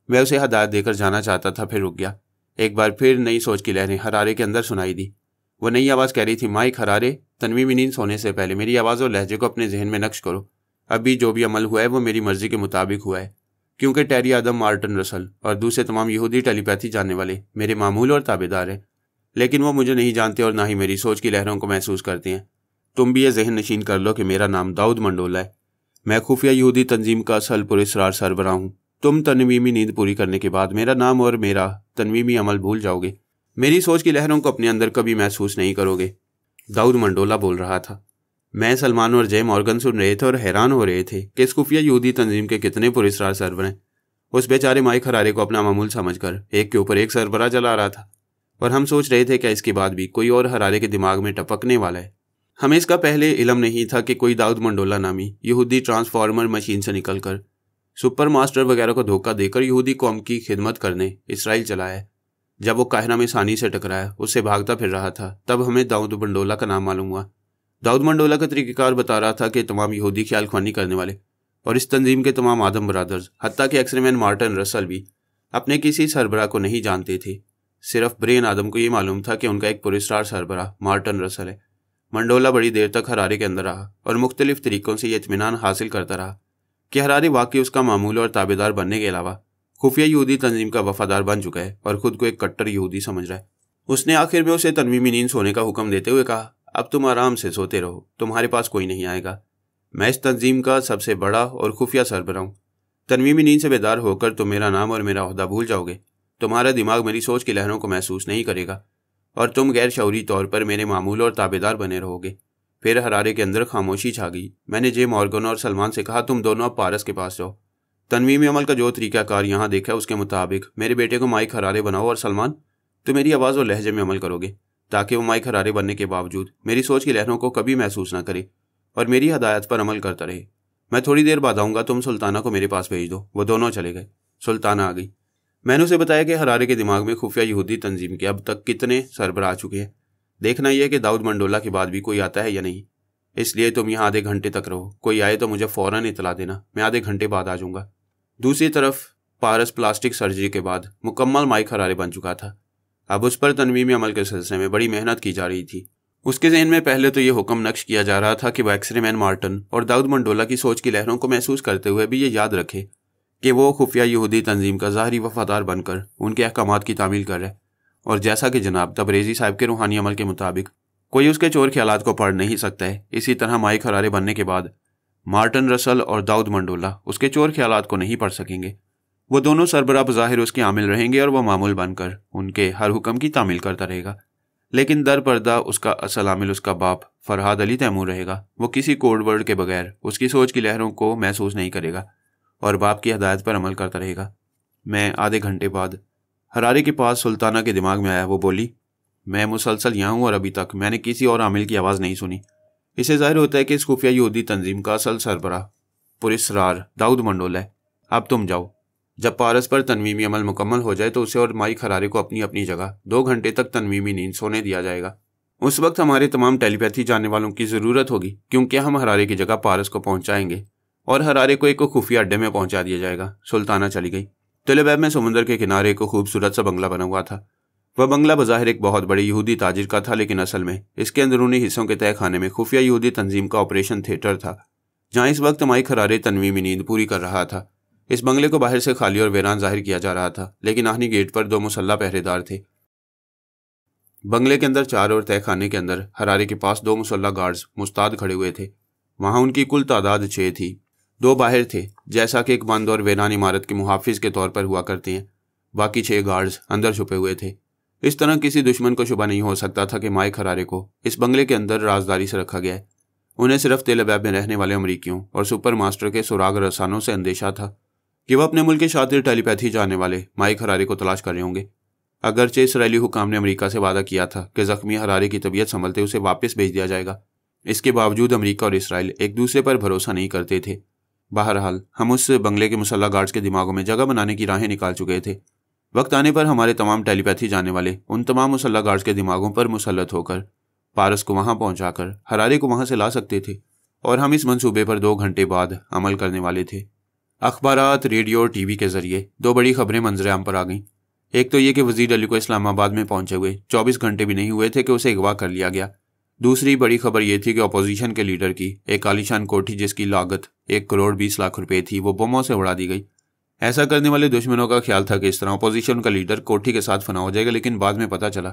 मैं उसे हदायत देकर जाना चाहता था, फिर रुक गया। एक बार फिर नई सोच की लहरें हरारे के अंदर सुनाई दी। वो नई आवाज़ कह रही थी, माइक हरारे, तनवीमी नींद सोने से पहले मेरी आवाज़ और लहजे को अपने जहन में नक्श करो। अभी जो भी अमल हुआ है वो मेरी मर्जी के मुताबिक हुआ है, क्योंकि टेरी आदम, मार्टन रसल और दूसरे तमाम यहूदी टेलीपैथी जानने वाले मेरे मामूल और ताबेदार हैं, लेकिन वो मुझे नहीं जानते और ना ही मेरी सोच की लहरों को महसूस करते हैं। तुम भी ये जहन नशीन कर लो कि मेरा नाम दाऊद मंडोला है। मैं खुफिया यहूदी तंजीम का असल पुरस्रार सरबराह हूँ। तुम तनवीमी नींद पूरी करने के बाद मेरा नाम और मेरा तनवीमी अमल भूल जाओगे। मेरी सोच की लहरों को अपने अंदर कभी महसूस नहीं करोगे। दाऊद मंडोला बोल रहा था। मैं, सलमान और जय मॉर्गन सुन रहे थे और हैरान हो रहे थे कि इस खुफिया यहूदी तंजीम के कितने पुरस्रार सरवर हैं उस बेचारे माइक हरारे को अपना मामूल समझकर एक के ऊपर एक सरबराह चला रहा था, और हम सोच रहे थे कि इसके बाद भी कोई और हरारे के दिमाग में टपकने वाला है। हमें इसका पहले इल्म नहीं था कि कोई दाऊद मंडोला नामी यहूदी ट्रांसफार्मर मशीन से निकलकर सुपर मास्टर वगैरह को धोखा देकर यहूदी कौम की खिदमत करने इसराइल चला है। जब वो काहिरा में सानी से टकराया, उससे भागता फिर रहा था, तब हमें दाऊद मंडोला का नाम मालूम हुआ। दाऊद मंडोला का तरीक़ाकार बता रहा था कि तमाम यहूदी ख्याल ख्वानी करने वाले और इस तंजीम के तमाम आदम ब्रदर्स, हत्ता कि एक्सरेमैन मार्टिन रसल भी अपने किसी सरबराह को नहीं जानते थे। सिर्फ ब्रेन आदम को ये मालूम था कि उनका एक पुरस्कार सरबराह मार्टिन रसल है। मंडोला बड़ी देर तक हरारे के अंदर रहा और मुख्तलिफ तरीक़ों से ये इत्मीनान हासिल करता रहा कि हरारे वाकई उसका मामूल और ताबेदार बनने के अलावा खुफिया यहूदी तंजीम का वफादार बन चुका है और ख़ुद को एक कट्टर यहूदी समझ रहा है। उसने आखिर में उसे तनवीमी नींद सोने का हुक्म देते हुए कहा, अब तुम आराम से सोते रहो, तुम्हारे पास कोई नहीं आएगा। मैं इस तंजीम का सबसे बड़ा और खुफिया सरबराह हूँ। तनवीमी नींद से बेदार होकर तुम मेरा नाम और मेरा ओहदा भूल जाओगे। तुम्हारा दिमाग मेरी सोच की लहरों को महसूस नहीं करेगा और तुम गैर शऊरी तौर पर मेरे मामूल और ताबेदार बने रहोगे। फिर हरारे के अंदर खामोशी छा गई। मैंने जे मॉर्गन और सलमान से कहा, तुम दोनों अब पारस के पास जाओ। तनवीमी अमल का जो तरीक़ाकार यहाँ देखा है उसके मुताबिक मेरे बेटे को माइक हरारे बनाओ, और सलमान तुम मेरी आवाज़ और लहजे में अमल करोगे ताकि वो माइक हरारे बनने के बावजूद मेरी सोच की लहरों को कभी महसूस ना करे और मेरी हदायत पर अमल करता रहे। मैं थोड़ी देर बाद आऊँगा, तुम सुल्ताना को मेरे पास भेज दो। वो दोनों चले गए। सुल्ताना आ गई। मैंने उसे बताया कि हरारे के दिमाग में खुफिया यहूदी तंजीम के अब तक कितने सरबराह आ चुके हैं। देखना यह है कि दाऊद मंडोला के बाद भी कोई आता है या नहीं। इसलिए तुम यहाँ आधे घंटे तक रहो। कोई आए तो मुझे फ़ौरन इतला देना, मैं आधे घंटे बाद आ जाऊँगा। दूसरी तरफ पारस प्लास्टिक सर्जरी के बाद मुकम्मल माइक हरारे बन चुका था। अब उस पर तनवीमी अमल के सिलसिले में बड़ी मेहनत की जा रही थी। उसके जहन में पहले तो ये हुक्म नक्श किया जा रहा था कि वह एक्सरेमैन मार्टिन और दाऊद मंडोला की सोच की लहरों को महसूस करते हुए भी ये याद रखे कि वो खुफिया यहूदी तंजीम का ज़ाहरी वफादार बनकर उनके अहकामात की तामील कर रहे। और जैसा कि जनाब तबरेज़ी साहब के रूहानी अमल के मुताबिक कोई उसके चोर ख्यालात को पढ़ नहीं सकता है, इसी तरह माइक हरारे बनने के बाद मार्टिन रसल और दाऊद मंडोला उसके चोर ख्यालात को नहीं पढ़ सकेंगे। वो दोनों सरबराह बज़ाहिर उसके आमिल रहेंगे और वह मामूल बनकर उनके हर हुक्म की तामील करता रहेगा, लेकिन दर पर्दा उसका असल आमिल उसका बाप फरहाद अली तैमूर रहेगा। वो किसी कोड वर्ड के बगैर उसकी सोच की लहरों को महसूस नहीं करेगा और बाप की हदायत पर अमल करता रहेगा। मैं आधे घंटे बाद हरारे के पास सुल्ताना के दिमाग में आया। वो बोली, मैं मुसलसल यहाँ हूँ और अभी तक मैंने किसी और आमिल की आवाज़ नहीं सुनी। इससे ज़ाहिर होता है कि इस खुफिया यहूदी तंजीम का असल सरबराह पुरस्कार दाऊद मंडोला है। अब तुम जाओ। जब पारस पर तनवीमी अमल मुकम्मल हो जाए तो उसे और माइक हरारे को अपनी अपनी जगह 2 घंटे तक तनवीमी नींद सोने दिया जाएगा। उस वक्त हमारे तमाम टेलीपैथी जानने वालों की ज़रूरत होगी, क्योंकि हम हरारे की जगह पारस को पहुँचाएंगे और हरारे को एक खुफिया अड्डे में पहुँचा दिया जाएगा। सुल्ताना चली गई। तेलबैब में समुंदर के किनारे एक खूबसूरत सा बंगला बना हुआ था। वह बंगला बज़ाहिर एक बहुत बड़े यहूदी ताजिर का था, लेकिन असल में इसके अंदरूनी हिस्सों के तय खाने में खुफिया यहूदी तंजीम का ऑपरेशन थिएटर था, जहाँ इस वक्त माइक हरारे तनवीमी नींद पूरी कर रहा था। इस बंगले को बाहर से खाली और वीरान जाहिर किया जा रहा था, लेकिन आखिरी गेट पर 2 मुसल्ला पहरेदार थे। बंगले के अंदर 4 और तय खाने के अंदर हरारे के पास 2 मुसल्ला गार्ड्स मुस्ताद खड़े हुए थे। वहाँ उनकी कुल तादाद 6 थी। 2 बाहर थे, जैसा कि एक बंद और वीरान इमारत के मुहाफिज के तौर पर हुआ करते हैं। बाकी 6 गार्ड्स अंदर छुपे हुए थे। इस तरह किसी दुश्मन को शुबा नहीं हो सकता था कि माइक हरारे को इस बंगले के अंदर राजदारी से रखा गया है। उन्हें सिर्फ तेलबैब में रहने वाले अमरीकियों और सुपर मास्टर के सुराग रसानों से अंदेशा था कि वह अपने मुल्क के शातिर टेलीपैथी जानने वाले माइक हरारे को तलाश कर रहे होंगे। अगरचे इसराइली हुकाम ने अमेरिका से वादा किया था कि ज़ख्मी हरारे की तबीयत संभलते उसे वापस भेज दिया जाएगा, इसके बावजूद अमेरिका और इसराइल एक दूसरे पर भरोसा नहीं करते थे। बहरहाल हम उस बंगले के मुसल्ला गार्ड्स के दिमागों में जगह बनाने की राहें निकाल चुके थे। वक्त आने पर हमारे तमाम टेलीपैथी जानने वाले उन तमाम मुसल्ला गार्ड्स के दिमागों पर मुसल्लत होकर पारस को वहाँ पहुँचाकर हरारे को वहाँ से ला सकते थे, और हम इस मंसूबे पर 2 घंटे बाद अमल करने वाले थे। अखबारात, रेडियो और टीवी के जरिए 2 बड़ी खबरें मंजर-ए-आम पर आ गईं। एक तो ये कि वज़ीर अली को इस्लामाबाद में पहुंचे हुए 24 घंटे भी नहीं हुए थे कि उसे अगवा कर लिया गया। दूसरी बड़ी खबर ये थी कि अपोजिशन के लीडर की एक आलीशान कोठी जिसकी लागत 1 करोड़ 20 लाख रुपए थी, वो बमों से उड़ा दी गई। ऐसा करने वाले दुश्मनों का ख्याल था कि इस तरह अपोजिशन का लीडर कोठी के साथ फना हो जाएगा, लेकिन बाद में पता चला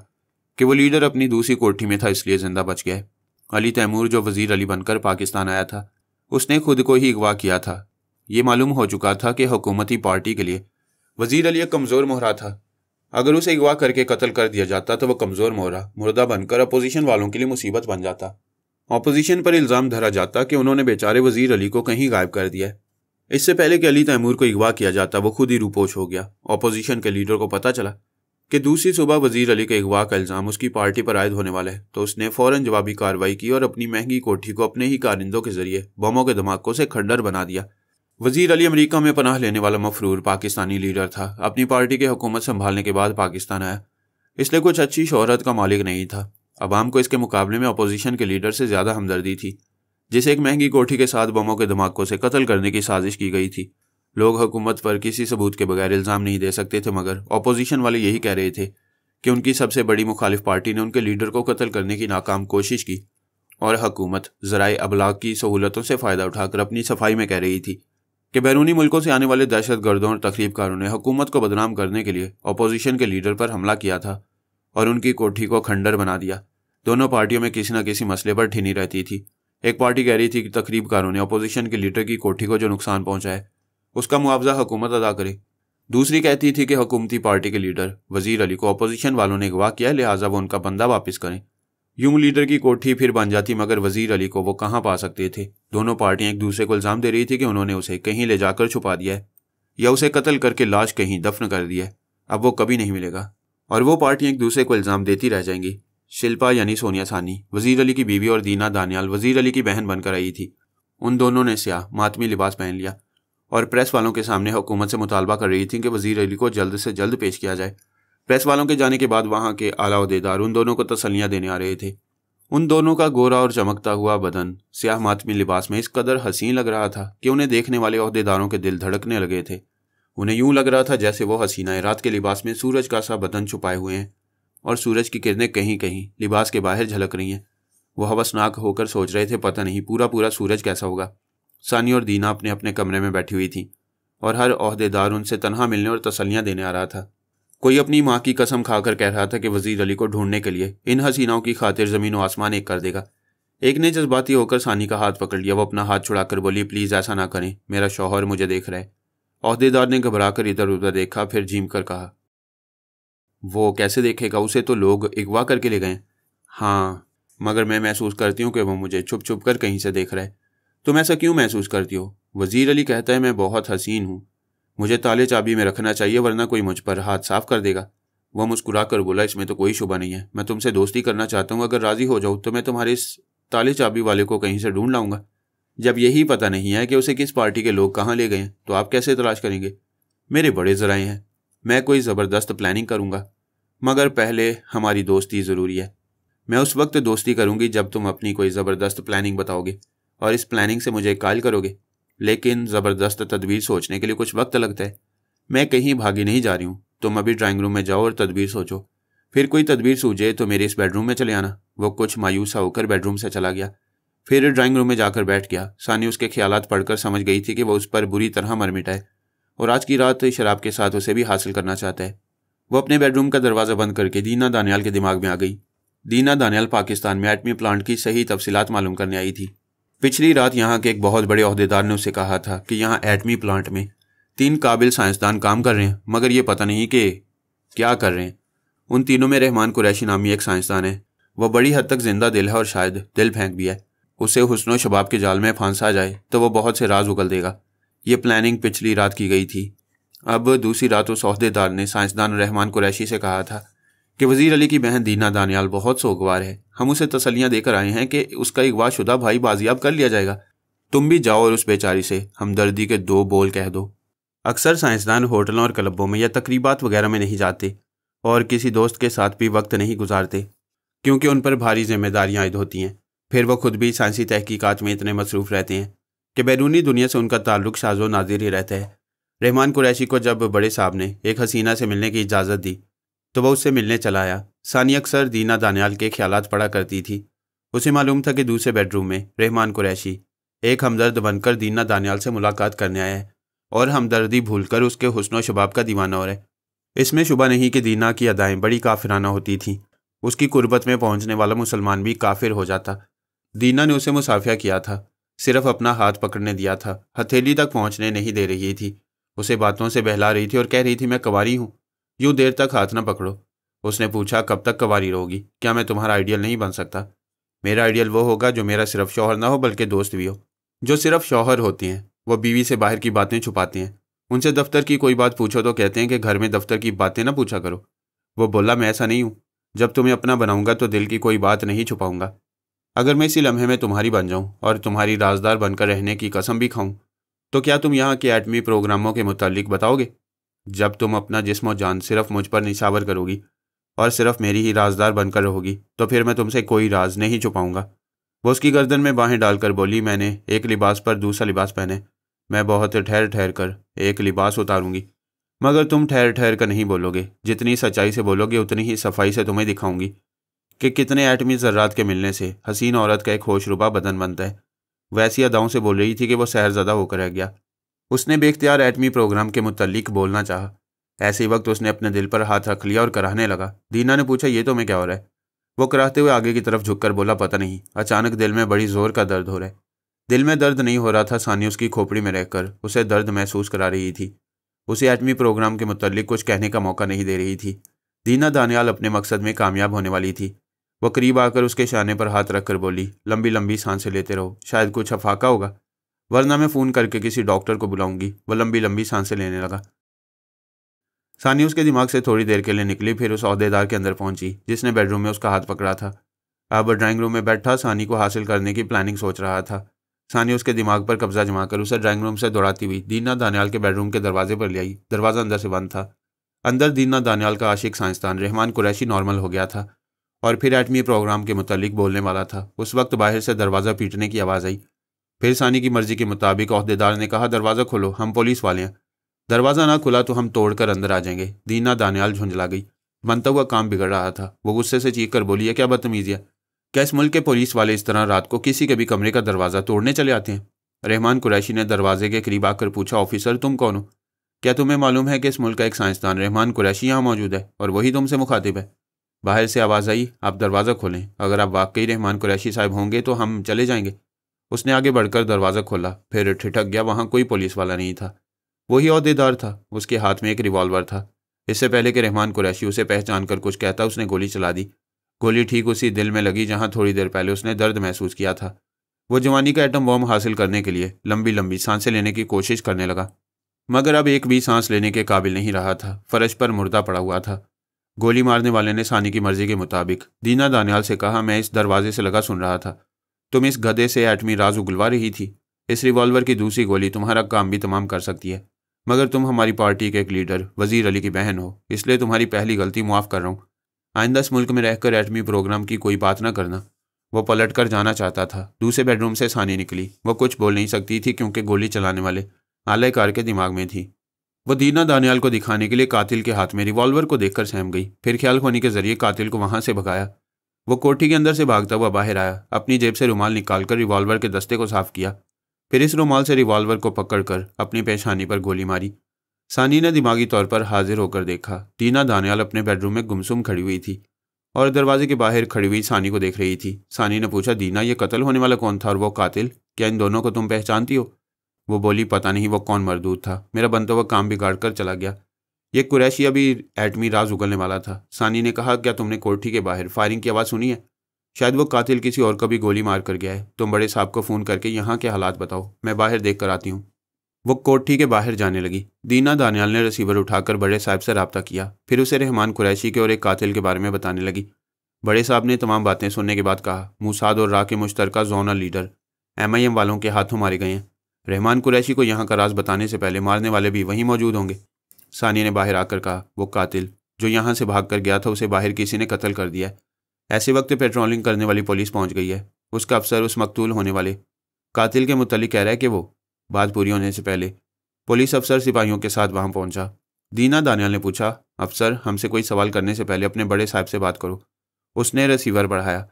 कि वो लीडर अपनी दूसरी कोठी में था, इसलिए जिंदा बच गया। अली तैमूर जो वज़ीर अली बनकर पाकिस्तान आया था, उसने खुद को ही अगवा किया था। ये मालूम हो चुका था कि हुकूमती पार्टी के लिए वज़ीर अली एक कमज़ोर मोहरा था। अगर उसे अगवा करके कत्ल कर दिया जाता तो वह कमज़ोर मोहरा मुर्दा बनकर अपोजिशन वालों के लिए मुसीबत बन जाता। अपोजिशन पर इल्ज़ाम धरा जाता कि उन्होंने बेचारे वज़ीर अली को कहीं गायब कर दिया। इससे पहले कि अली तैमूर को अगवा किया जाता वो खुद ही रूपोश हो गया। ऑपोजिशन के लीडर को पता चला कि दूसरी सुबह वजीर अली के अगवा का इल्ज़ाम उसकी पार्टी पर आयद होने वाला है, तो उसने फ़ौरन जवाबी कार्रवाई की और अपनी महंगी कोठी को अपने ही कारिंदों के जरिए बमों के धमाकों से खंडर बना दिया। वजीर अली अमेरिका में पनाह लेने वाला मफरूर पाकिस्तानी लीडर था। अपनी पार्टी की हुकूमत संभालने के बाद पाकिस्तान आया, इसलिए कुछ अच्छी शोहरत का मालिक नहीं था। अवाम को इसके मुकाबले में अपोजिशन के लीडर से ज़्यादा हमदर्दी थी, जिसे एक महंगी कोठी के साथ बमों के धमाकों से कत्ल करने की साजिश की गई थी। लोग हुकूमत पर किसी सबूत के बगैर इल्ज़ाम नहीं दे सकते थे, मगर अपोजिशन वाले यही कह रहे थे कि उनकी सबसे बड़ी मुखालिफ पार्टी ने उनके लीडर को कत्ल करने की नाकाम कोशिश की और हुकूमत ज़राए अबलाग की सहूलतों से फ़ायदा उठाकर अपनी सफाई में कह रही थी कि बैरूनी मुल्कों से आने वाले दहशत गर्दों और तकरीबकारों ने हुकूमत को बदनाम करने के लिए अपोजिशन के लीडर पर हमला किया था और उनकी कोठी को खंडर बना दिया। दोनों पार्टियों में किसी न किसी मसले पर ठिनी रहती थी। एक पार्टी कह रही थी कि तकरीबकारों ने अपोजिशन के लीडर की कोठी को जो नुकसान पहुंचा है उसका मुआवजा हुकूमत अदा करे। दूसरी कहती थी कि हुकूमती पार्टी के लीडर वजीर अली को अपोजिशन वालों ने अगवा किया, लिहाजा वो उनका बंदा वापस करें। यूं लीडर की कोठी फिर बन जाती, मगर वजीर अली को वो कहाँ पा सकते थे। दोनों पार्टियां एक दूसरे को इल्ज़ाम दे रही थी कि उन्होंने उसे कहीं ले जाकर छुपा दिया है या उसे कत्ल करके लाश कहीं दफन कर दिया है। अब वो कभी नहीं मिलेगा और वो पार्टियां एक दूसरे को इल्ज़ाम देती रह जाएंगी। शिल्पा यानी सोनिया सानी वजीर अली की बीवी और दीना दानियाल वजीर अली की बहन बनकर आई थी। उन दोनों ने स्याह मातमी लिबास पहन लिया और प्रेस वालों के सामने हुकूमत से मुतालबा कर रही थी कि वजीर अली को जल्द से जल्द पेश किया जाए। प्रेस वालों के जाने के बाद वहाँ के आला ओहदेदार उन दोनों को तसल्लियाँ देने आ रहे थे। उन दोनों का गोरा और चमकता हुआ बदन स्याह मातमी लिबास में इस कदर हसीन लग रहा था कि उन्हें देखने वाले ओहदेदारों के दिल धड़कने लगे थे। उन्हें यूं लग रहा था जैसे वो हसीनाएं रात के लिबास में सूरज का सा बदन छुपाए हुए हैं और सूरज की किरणें कहीं कहीं लिबास के बाहर झलक रही हैं। वो हवसनाक होकर सोच रहे थे, पता नहीं पूरा पूरा सूरज कैसा होगा। सानी और दीना अपने अपने कमरे में बैठी हुई थी और हर ओहदेदार उनसे तनहा मिलने और तसल्लियाँ देने आ रहा था। कोई अपनी माँ की कसम खाकर कह रहा था कि वजीर अली को ढूंढने के लिए इन हसीनाओं की खातिर ज़मीन और आसमान एक कर देगा। एक ने जज्बाती होकर सानी का हाथ पकड़ लिया। वो अपना हाथ छुड़ाकर बोली, प्लीज़ ऐसा ना करें, मेरा शौहर मुझे देख रहा है। ओहदेदार ने घबराकर इधर उधर देखा, फिर झीम कर कहा, वो कैसे देखेगा, उसे तो लोग अगवा करके ले गए। हाँ, मगर मैं महसूस करती हूँ कि वो मुझे छुप छुप कर कहीं से देख रहा है। तुम ऐसा क्यों महसूस करती हो? वजीर अली कहता है मैं बहुत हसीन हूँ, मुझे ताले चाबी में रखना चाहिए वरना कोई मुझ पर हाथ साफ कर देगा। वह मुस्कुरा कर बोला, इसमें तो कोई शुबा नहीं है, मैं तुमसे दोस्ती करना चाहता हूँ, अगर राजी हो जाऊँ तो मैं तुम्हारे इस ताले चाबी वाले को कहीं से ढूंढ लाऊंगा। जब यही पता नहीं है कि उसे किस पार्टी के लोग कहाँ ले गए हैं तो आप कैसे तलाश करेंगे? मेरे बड़े ज़राए हैं, मैं कोई ज़बरदस्त प्लानिंग करूँगा, मगर पहले हमारी दोस्ती ज़रूरी है। मैं उस वक्त दोस्ती करूँगी जब तुम अपनी कोई ज़बरदस्त प्लानिंग बताओगे और इस प्लानिंग से मुझे कायल करोगे। लेकिन ज़बरदस्त तदबीर सोचने के लिए कुछ वक्त लगता है। मैं कहीं भागी नहीं जा रही हूँ, तुम अभी ड्राइंग रूम में जाओ और तदबीर सोचो, फिर कोई तदबीर सूझे तो मेरे इस बेडरूम में चले आना। वो कुछ मायूसा होकर बेडरूम से चला गया, फिर ड्राइंग रूम में जाकर बैठ गया। सानी उसके ख्यालात पढ़कर समझ गई थी कि वह उस पर बुरी तरह मर मिटा है और आज की रात शराब के साथ उसे भी हासिल करना चाहता है। वो अपने बेडरूम का दरवाज़ा बंद करके दीना दानियाल के दिमाग में आ गई। दीना दानियाल पाकिस्तान में एटमी प्लांट की सही तफसीलात मालूम करने आई थी। पिछली रात यहाँ के एक बहुत बड़े ओहदेदार ने उसे कहा था कि यहाँ एटमी प्लांट में 3 काबिल साइंसदान काम कर रहे हैं, मगर ये पता नहीं कि क्या कर रहे हैं। उन तीनों में रहमान कुरैशी नामी एक साइंसदान है। वह बड़ी हद तक जिंदा दिल है और शायद दिल फेंक भी है। उसे हुस्नो शबाब के जाल में फांसा जाए तो वह बहुत से राज उगल देगा। ये प्लानिंग पिछली रात की गई थी। अब दूसरी रात उस ओहदेदार ने साइंसदान रहमान कुरैशी से कहा था कि वजीर अली की बहन दीना दानियाल बहुत सोगवार है, हम उसे तसल्लियाँ देकर आए हैं कि उसका अगवा शुदा भाई बाजियाब कर लिया जाएगा। तुम भी जाओ और उस बेचारी से हमदर्दी के 2 बोल कह दो। अक्सर साइंसदान होटलों और क्लबों में या तकरीबात वगैरह में नहीं जाते और किसी दोस्त के साथ भी वक्त नहीं गुजारते, क्योंकि उन पर भारी जिम्मेदारियाँ आयद होती हैं। फिर वो खुद भी साइंसी तहकीकात में इतने मसरूफ़ रहते हैं कि बैरूनी दुनिया से उनका ताल्लुक शाज़ो नाज़िर ही रहता है। रहमान कुरैशी को जब बड़े साहब ने एक हसीना से मिलने की इजाज़त दी तो वह उससे मिलने चला आया। सानी अक्सर दीना दानियाल के ख्यालात पढ़ा करती थी। उसे मालूम था कि दूसरे बेडरूम में रहमान कुरैशी एक हमदर्द बनकर दीना दानियाल से मुलाकात करने आया है और हमदर्दी भूलकर उसके हुस्न व शबाब का दीवाना हो रहा है। इसमें शुबा नहीं कि दीना की अदाएँ बड़ी काफिराना होती थीं। उसकी कुर्बत में पहुँचने वाला मुसलमान भी काफिर हो जाता। दीना ने उसे मुसाफिया किया था, सिर्फ अपना हाथ पकड़ने दिया था, हथेली तक पहुँचने नहीं दे रही थी। उसे बातों से बहला रही थी और कह रही थी, मैं कवारी हूँ, यूँ देर तक हाथ ना पकड़ो। उसने पूछा, कब तक कवारी रहोगी? क्या मैं तुम्हारा आइडियल नहीं बन सकता? मेरा आइडियल वो होगा जो मेरा सिर्फ शौहर ना हो बल्कि दोस्त भी हो। जो सिर्फ शौहर होते हैं वो बीवी से बाहर की बातें छुपाते हैं। उनसे दफ्तर की कोई बात पूछो तो कहते हैं कि घर में दफ्तर की बातें ना पूछा करो। वो बोला, मैं ऐसा नहीं हूँ। जब तुम्हें अपना बनाऊंगा तो दिल की कोई बात नहीं छुपाऊंगा। अगर मैं इसी लम्हे में तुम्हारी बन जाऊं और तुम्हारी राजदार बनकर रहने की कसम भी खाऊं, तो क्या तुम यहाँ के एटमी प्रोग्रामों के मुतालिक बताओगे? जब तुम अपना जिस्म और जान सिर्फ मुझ पर निछावर करोगी और सिर्फ मेरी ही राजदार बनकर रहोगी, तो फिर मैं तुमसे कोई राज नहीं छुपाऊंगा। वो उसकी गर्दन में बाहें डालकर बोली, मैंने एक लिबास पर दूसरा लिबास पहने। मैं बहुत ठहर ठहर कर एक लिबास उतारूंगी, मगर तुम ठहर ठहर कर नहीं बोलोगे। जितनी सच्चाई से बोलोगे उतनी ही सफाई से तुम्हें दिखाऊंगी कि कितने एटमी ज़र्रात के मिलने से हसीन औरत का एक होशरुबा बदन बनता है। वैसी अदाओं से बोल रही थी कि वो सहरज़दा होकर रह गया। उसने बेख्तियार एटमी प्रोग्राम के मुतल्लिक बोलना चाहा। ऐसे वक्त उसने अपने दिल पर हाथ रख लिया और कराहने लगा। दीना ने पूछा, ये तो मैं क्या हो रहा है? वो कराहते हुए आगे की तरफ झुककर बोला, पता नहीं, अचानक दिल में बड़ी जोर का दर्द हो रहा है। दिल में दर्द नहीं हो रहा था, सानी उसकी खोपड़ी में रहकर उसे दर्द महसूस करा रही थी। उसे एटमी प्रोग्राम के मुतल्लिक कुछ कहने का मौका नहीं दे रही थी। दीना दानियाल अपने मकसद में कामयाब होने वाली थी। वो करीब आकर उसके शाने पर हाथ रखकर बोली, लंबी लंबी सांसें लेते रहो, शायद कुछ अफाका होगा, वरना मैं फ़ोन करके किसी डॉक्टर को बुलाऊंगी। वो लंबी लंबी सांसें लेने लगा। सानी उसके दिमाग से थोड़ी देर के लिए निकली, फिर उस ओहदेदार के अंदर पहुंची जिसने बेडरूम में उसका हाथ पकड़ा था। अब ड्राइंग रूम में बैठा सानी को हासिल करने की प्लानिंग सोच रहा था। सानी उसके दिमाग पर कब्जा जमाकर उसे ड्राइंग रूम से दौड़ाती हुई दीना दानियाल के बेडरूम के दरवाजे पर ले आई। दरवाज़ा अंदर से बंद था। अंदर दीना दानियाल का आशिक साइंसदान रहमान कुरैशी नॉर्मल हो गया था और फिर एटमी प्रोग्राम के मुतालिक बोलने वाला था। उस वक्त बाहर से दरवाज़ा पीटने की आवाज़ आई। फिर सानी की मर्जी के मुताबिक ओहदेदार ने कहा, दरवाज़ा खोलो, हम पुलिस वाले हैं। दरवाज़ा ना खुला तो हम तोड़कर अंदर आ जाएंगे। दीना दानियाल झुंझला गई। बनता हुआ काम बिगड़ रहा था। वो गुस्से से चीख कर बोली, है क्या बदतमीजी है? क्या इस मुल्क के पुलिस वाले इस तरह रात को किसी के भी कमरे का दरवाज़ा तोड़ने चले आते हैं? रहमान कुरैशी ने दरवाजे के करीब आकर पूछा, ऑफिसर तुम कौन हो? क्या तुम्हें मालूम है कि इस मुल्क का एक साइंसदान रहमान कुरैशी यहाँ मौजूद है और वही तुमसे मुखातिब है? बाहर से आवाज़ आई, आप दरवाज़ा खोलें। अगर आप वाकई रहमान कुरैशी साहब होंगे तो हम चले जाएंगे। उसने आगे बढ़कर दरवाज़ा खोला, फिर ठिठक गया। वहाँ कोई पुलिस वाला नहीं था, वही ओहदेदार था। उसके हाथ में एक रिवॉल्वर था। इससे पहले कि रहमान कुरैशी उसे पहचान कर कुछ कहता, उसने गोली चला दी। गोली ठीक उसी दिल में लगी जहाँ थोड़ी देर पहले उसने दर्द महसूस किया था। वो जवानी का एटम बॉम्ब हासिल करने के लिए लंबी लंबी सांसें लेने की कोशिश करने लगा, मगर अब एक भी सांस लेने के काबिल नहीं रहा था। फर्श पर मुर्दा पड़ा हुआ था। गोली मारने वाले ने सानी की मर्जी के मुताबिक दीना दानियाल से कहा, मैं इस दरवाजे से लगा सुन रहा था, तुम इस गधे से एटमी राज उगलवा रही थी। इस रिवॉल्वर की दूसरी गोली तुम्हारा काम भी तमाम कर सकती है, मगर तुम हमारी पार्टी के एक लीडर वजीर अली की बहन हो, इसलिए तुम्हारी पहली गलती मुआफ़ कर रहा हूँ। आइंदा इस मुल्क में रहकर एटमी प्रोग्राम की कोई बात ना करना। वो पलट कर जाना चाहता था। दूसरे बेडरूम से सानी निकली। वो कुछ बोल नहीं सकती थी क्योंकि गोली चलाने वाले आलाकार के दिमाग में थी। वो दीना दानियाल को दिखाने के लिए कातिल के हाथ में रिवॉल्वर को देखकर सहम गई। फिर ख्याल खोनी के जरिए कातिल को वहां से भगाया। वो कोठी के अंदर से भागता हुआ बाहर आया। अपनी जेब से रुमाल निकालकर रिवॉल्वर के दस्ते को साफ किया, फिर इस रुमाल से रिवॉल्वर को पकड़कर अपनी पेशानी पर गोली मारी। सानी ने दिमागी तौर पर हाजिर होकर देखा। दीना दानियाल अपने बेडरूम में गुमसुम खड़ी हुई थी और दरवाजे के बाहर खड़ी हुई सानी को देख रही थी। सानी ने पूछा, दीना, ये कत्ल होने वाला कौन था और वो कातिल, क्या इन दोनों को तुम पहचानती हो? वो बोली, पता नहीं वो कौन मरदूद था, मेरा बनता हुआ काम बिगाड़ कर चला गया। ये कुरैशी अभी एटमी राज उगलने वाला था। सानी ने कहा, क्या तुमने कोठी के बाहर फायरिंग की आवाज़ सुनी है? शायद वो कातिल किसी और को भी गोली मार कर गया है। तुम बड़े साहब को फ़ोन करके यहाँ के हालात बताओ, मैं बाहर देख कर आती हूँ। वो कोठी के बाहर जाने लगी। दीना दानियाल ने रिसीवर उठाकर बड़े साहब से रब्ता किया, फिर उसे रहमान कुरैशी के और एक कातिल के बारे में बताने लगी। बड़े साहब ने तमाम बातें सुनने के बाद कहा, मूसाद और रा के मुश्तरका जोनल लीडर MIM वालों के हाथों मारे गए हैं। रहमान कुरैशी को यहाँ का राज बताने से पहले मारने वाले भी वहीं मौजूद होंगे। सानी ने बाहर आकर कहा, वो कातिल जो यहाँ से भाग कर गया था उसे बाहर किसी ने कत्ल कर दिया है। ऐसे वक्त पेट्रोलिंग करने वाली पुलिस पहुँच गई है। उसका अफसर उस मकतूल होने वाले कातिल के मुतल्लिक कह रहा है कि वो बात पूरी होने से पहले पुलिस अफसर सिपाहियों के साथ वहाँ पहुँचा। दीना दानियाल ने पूछा, अफसर, हमसे कोई सवाल करने से पहले अपने बड़े साहब से बात करो। उसने रिसीवर बढ़ाया।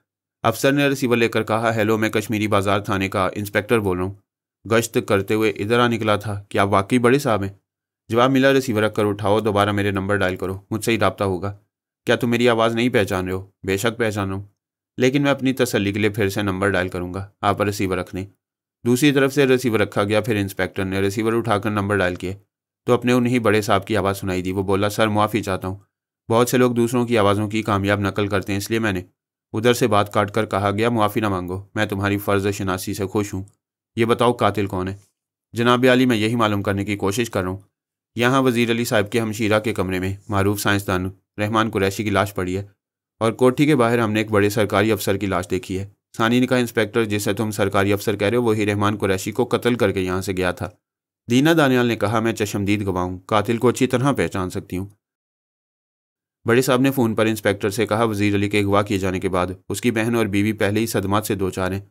अफसर ने रिसीवर लेकर कहा, हेलो, मैं कश्मीरी बाजार थाने का इंस्पेक्टर बोल रहा हूँ। गश्त करते हुए इधर आ निकला था, क्या आप वाकई बड़े साहब हैं? जवाब मिला, रिसीवर रख कर उठाओ, दोबारा मेरे नंबर डायल करो, मुझसे ही रब्ता होगा। क्या तुम मेरी आवाज़ नहीं पहचान रहे हो? बेशक पहचान रहा हूँ, लेकिन मैं अपनी तसल्ली के लिए फिर से नंबर डायल करूँगा, आप रिसीवर रख लें। दूसरी तरफ से रिसीवर रखा गया। फिर इंस्पेक्टर ने रिसीवर उठाकर नंबर डायल किए तो अपने उन्हीं बड़े साहब की आवाज़ सुनाई दी। वो बोला, सर, मुआफ़ी चाहता हूँ, बहुत से लोग दूसरों की आवाज़ों की कामयाब नकल करते हैं, इसलिए मैंने उधर से बात काट कर कहा गया, मुआफ़ी ना मांगो, मैं तुम्हारी फ़र्ज़ शनासी से खुश हूँ। ये बताओ कातिल कौन है? जनाब आली, मैं यही मालूम करने की कोशिश कर रहा हूँ। यहाँ वज़ीर अली साहब के हमशीरा के कमरे में मारूफ साइंसदान रहमान कुरैशी की लाश पड़ी है और कोठी के बाहर हमने एक बड़े सरकारी अफसर की लाश देखी है। सानी ने कहा, इंस्पेक्टर, जिसे तुम सरकारी अफसर कह रहे हो वही रहमान कुरैशी को कत्ल करके यहाँ से गया था। दीना दानियाल ने कहा, मैं चशमदीद गवाह हूँ, कातिल को अच्छी तरह पहचान सकती हूँ। बड़े साहब ने फ़ोन पर इंस्पेक्टर से कहा, वज़ीर अली के अगवा किए जाने के बाद उसकी बहन और बीवी पहले ही सदमात से दो चार हैं।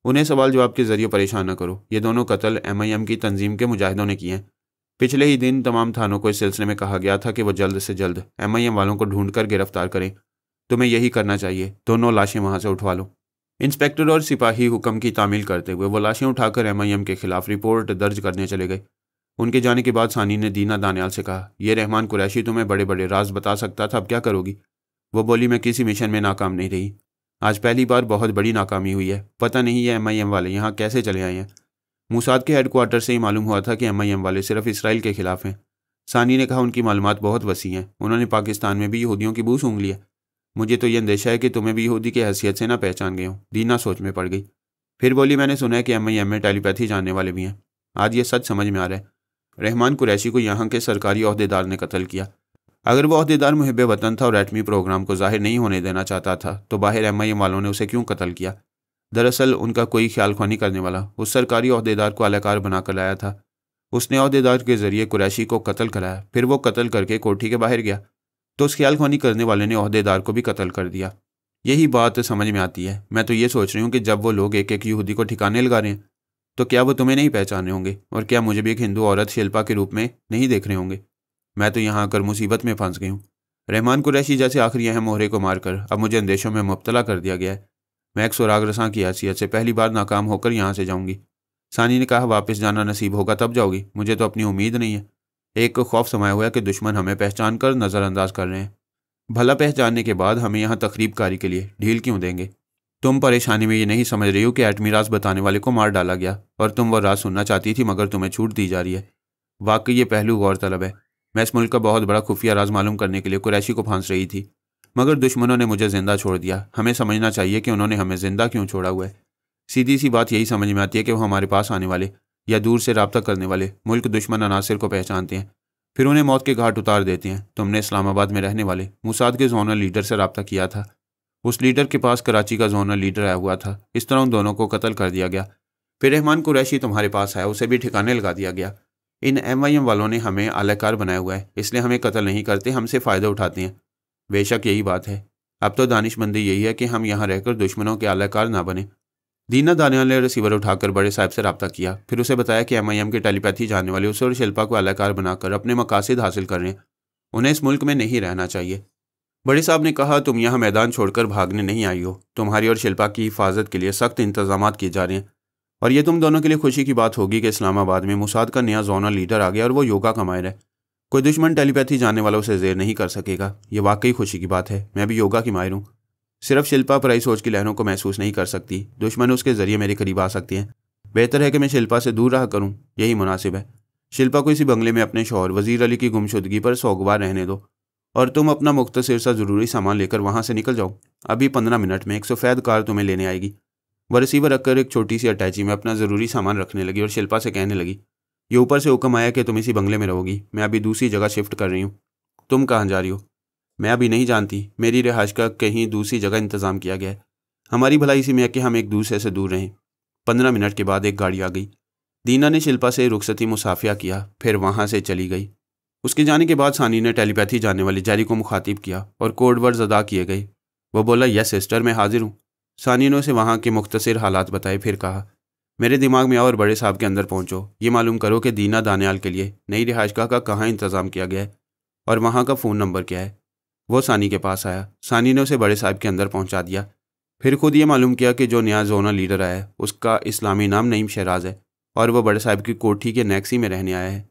उन्हें सवाल जवाब के जरिए परेशान न करो। ये दोनों कत्ल MIM की तंजीम के मुजाहिदों ने किए हैं। पिछले ही दिन तमाम थानों को इस सिलसिले में कहा गया था कि वह जल्द से जल्द MIM वालों को ढूंढकर गिरफ्तार करें। तुम्हें यही करना चाहिए। दोनों लाशें वहाँ से उठवा लो। इंस्पेक्टर और सिपाही हुक्म की तामील करते हुए वो लाशें उठाकर MIM के खिलाफ रिपोर्ट दर्ज करने चले गए। उनके जाने के बाद सानी ने दीना दानियाल से कहा, यह रहमान कुरैशी तुम्हें बड़े बड़े राज बता सकता था, अब क्या करोगी? वो बोली, मैं किसी मिशन में नाकाम नहीं रही। आज पहली बार बहुत बड़ी नाकामी हुई है। पता नहीं ये MIM वाले यहाँ कैसे चले आए हैं। मूसाद के हेडक्वार्टर से ही मालूम हुआ था कि MIM वाले सिर्फ इसराइल के खिलाफ हैं। सानी ने कहा, उनकी मालूमात बहुत वसी हैं। उन्होंने पाकिस्तान में भी यहूदियों की बू सूंघ ली है। मुझे तो ये अंदेशा है कि तुम्हें भी यहूदी की हैसियत से ना पहचान गए हो। दीना सोच में पड़ गई। फिर बोली, मैंने सुना है कि MIM में टेलीपैथी जानने वाले भी हैं। आज ये सच समझ में आ रहा है। रहमान कुरैशी को यहाँ के सरकारी ओहदेदार ने कत्ल किया। अगर वो ओहदेदार मुहिब वतन था और एटमी प्रोग्राम को जाहिर नहीं होने देना चाहता था तो बाहर MIM वालों ने उसे क्यों कत्ल किया? दरअसल उनका कोई ख्याल ख्वानी करने वाला उस सरकारी ओहदेदार को अहलकार बनाकर लाया था। उसने ओहदेदार के जरिए कुरैशी को कत्ल कराया। फिर वो कत्ल करके कोठी के बाहर गया तो उस ख्याल ख्वानी करने वाले ने ओहदेदार को भी कत्ल कर दिया। यही बात समझ में आती है। मैं तो ये सोच रही हूँ कि जब वो लोग एक एक यहूदी को ठिकाने लगा रहे हैं तो क्या वो तुम्हें नहीं पहचान रहे होंगे? और क्या मुझे भी एक हिंदू औरत शिल्पा के रूप में नहीं देख रहे होंगे? मैं तो यहाँ आकर मुसीबत में फंस गई हूँ। रहमान कुरैशी जैसे आखिरी अहम मोहरे को मारकर अब मुझे अंदेशों में मुब्तला कर दिया गया है। मैं एक सुराग रसां की हैसियत से पहली बार नाकाम होकर यहाँ से जाऊँगी। सानी ने कहा, वापस जाना नसीब होगा तब जाओगी। मुझे तो अपनी उम्मीद नहीं है। एक खौफ समाया हुआ है कि दुश्मन हमें पहचान कर नज़रअंदाज कर रहे हैं। भला पहचानने के बाद हमें यहाँ तकरीबकारी के लिए ढील क्यों देंगे? तुम परेशानी में ये नहीं समझ रही हो कि एटमी राज बताने वाले को मार डाला गया और तुम वो राज सुनना चाहती थी मगर तुम्हें छूट दी जा रही है। वाकई ये पहलू गौरतलब है। मैं इस मुल्क का बहुत बड़ा खुफिया राज मालूम करने के लिए कुरैशी को फांस रही थी मगर दुश्मनों ने मुझे जिंदा छोड़ दिया। हमें समझना चाहिए कि उन्होंने हमें जिंदा क्यों छोड़ा हुआ है। सीधी सी बात यही समझ में आती है कि वो हमारे पास आने वाले या दूर से रब्ता करने वाले मुल्क दुश्मन अनासिर को पहचानते हैं, फिर उन्हें मौत के घाट उतार देते हैं। तुमने इस्लामाबाद में रहने वाले मूसाद के जोनल लीडर से रब्ता किया था। उस लीडर के पास कराची का जोनल लीडर आया हुआ था। इस तरह उन दोनों को कत्ल कर दिया गया। फिर रहमान कुरैशी तुम्हारे पास आया, उसे भी ठिकाने लगा दिया गया। इन MIM वालों ने हमें आलाकार बनाया हुआ है, इसलिए हमें कत्ल नहीं करते, हमसे फ़ायदा उठाते हैं। बेशक यही बात है। अब तो दानिशमंदी यही है कि हम यहाँ रहकर दुश्मनों के आलाकार ना बने। दीना दानियाल ने रिसीवर उठाकर बड़े साहब से रब्ता किया। फिर उसे बताया कि MIM की टेलीपैथी जानने वाले उसे और शिल्पा को आलाकार बनाकर अपने मकासद हासिल कर रहे हैं। उन्हें इस मुल्क में नहीं रहना चाहिए। बड़े साहब ने कहा, तुम यहाँ मैदान छोड़कर भागने नहीं आई हो। तुम्हारी और शिल्पा की हिफाजत के लिए सख्त इंतजाम किए जा रहे हैं और ये तुम दोनों के लिए खुशी की बात होगी कि इस्लामाबाद में मूसाद का नया जोनल लीडर आ गया और वो योगा का माहिर है। कोई दुश्मन टेलीपैथी जानने वाला उसे जेर नहीं कर सकेगा। ये वाकई खुशी की बात है। मैं भी योगा की माहिर हूँ। सिर्फ शिल्पा पराई सोच की लहरों को महसूस नहीं कर सकती। दुश्मन उसके जरिए मेरे करीब आ सकते हैं। बेहतर है कि मैं शिल्पा से दूर रहा करूँ, यही मुनासिब है। शिल्पा को इसी बंगले में अपने शौहर वज़ीर अली की गुमशुदगी पर सोगवार रहने दो और तुम अपना मुख्तसर सा ज़रूरी सामान लेकर वहाँ से निकल जाओ। अभी 15 मिनट में एक सफ़ेद कार तुम्हें लेने आएगी। वह रिसीवर रखकर एक छोटी सी अटैची में अपना ज़रूरी सामान रखने लगी और शिल्पा से कहने लगी, ये ऊपर से हुक्म आया कि तुम इसी बंगले में रहोगी। मैं अभी दूसरी जगह शिफ्ट कर रही हूँ। तुम कहाँ जा रही हो? मैं अभी नहीं जानती। मेरी रिहाइश का कहीं दूसरी जगह इंतज़ाम किया गया है। हमारी भलाई इसी में है कि हम एक दूसरे से दूर रहें। 15 मिनट के बाद एक गाड़ी आ गई। दीना ने शिल्पा से रुखसती मुसाफिया किया, फिर वहाँ से चली गई। उसके जाने के बाद सानी ने टेलीपैथी जानने वाली जैरी को मुखातिब किया और कोड वर्ड्स अदा किए गए। वो बोला, यस सिस्टर, मैं हाजिर हूँ। सानी ने उसे वहाँ के मुख्तसर हालात बताए। फिर कहा, मेरे दिमाग में आओ और बड़े साहब के अंदर पहुँचो। ये मालूम करो कि दीना दानियाल के लिए नई रिहाइशगाह का कहाँ इंतज़ाम किया गया है और वहाँ का फ़ोन नंबर क्या है। वो सानी के पास आया। सानी ने उसे बड़े साहब के अंदर पहुँचा दिया। फिर खुद ये मालूम किया कि जो नया जोनल लीडर आया है उसका इस्लामी नाम नईम शहराज है और वह बड़े साहब की कोठी के नेक्सी में रहने आया है।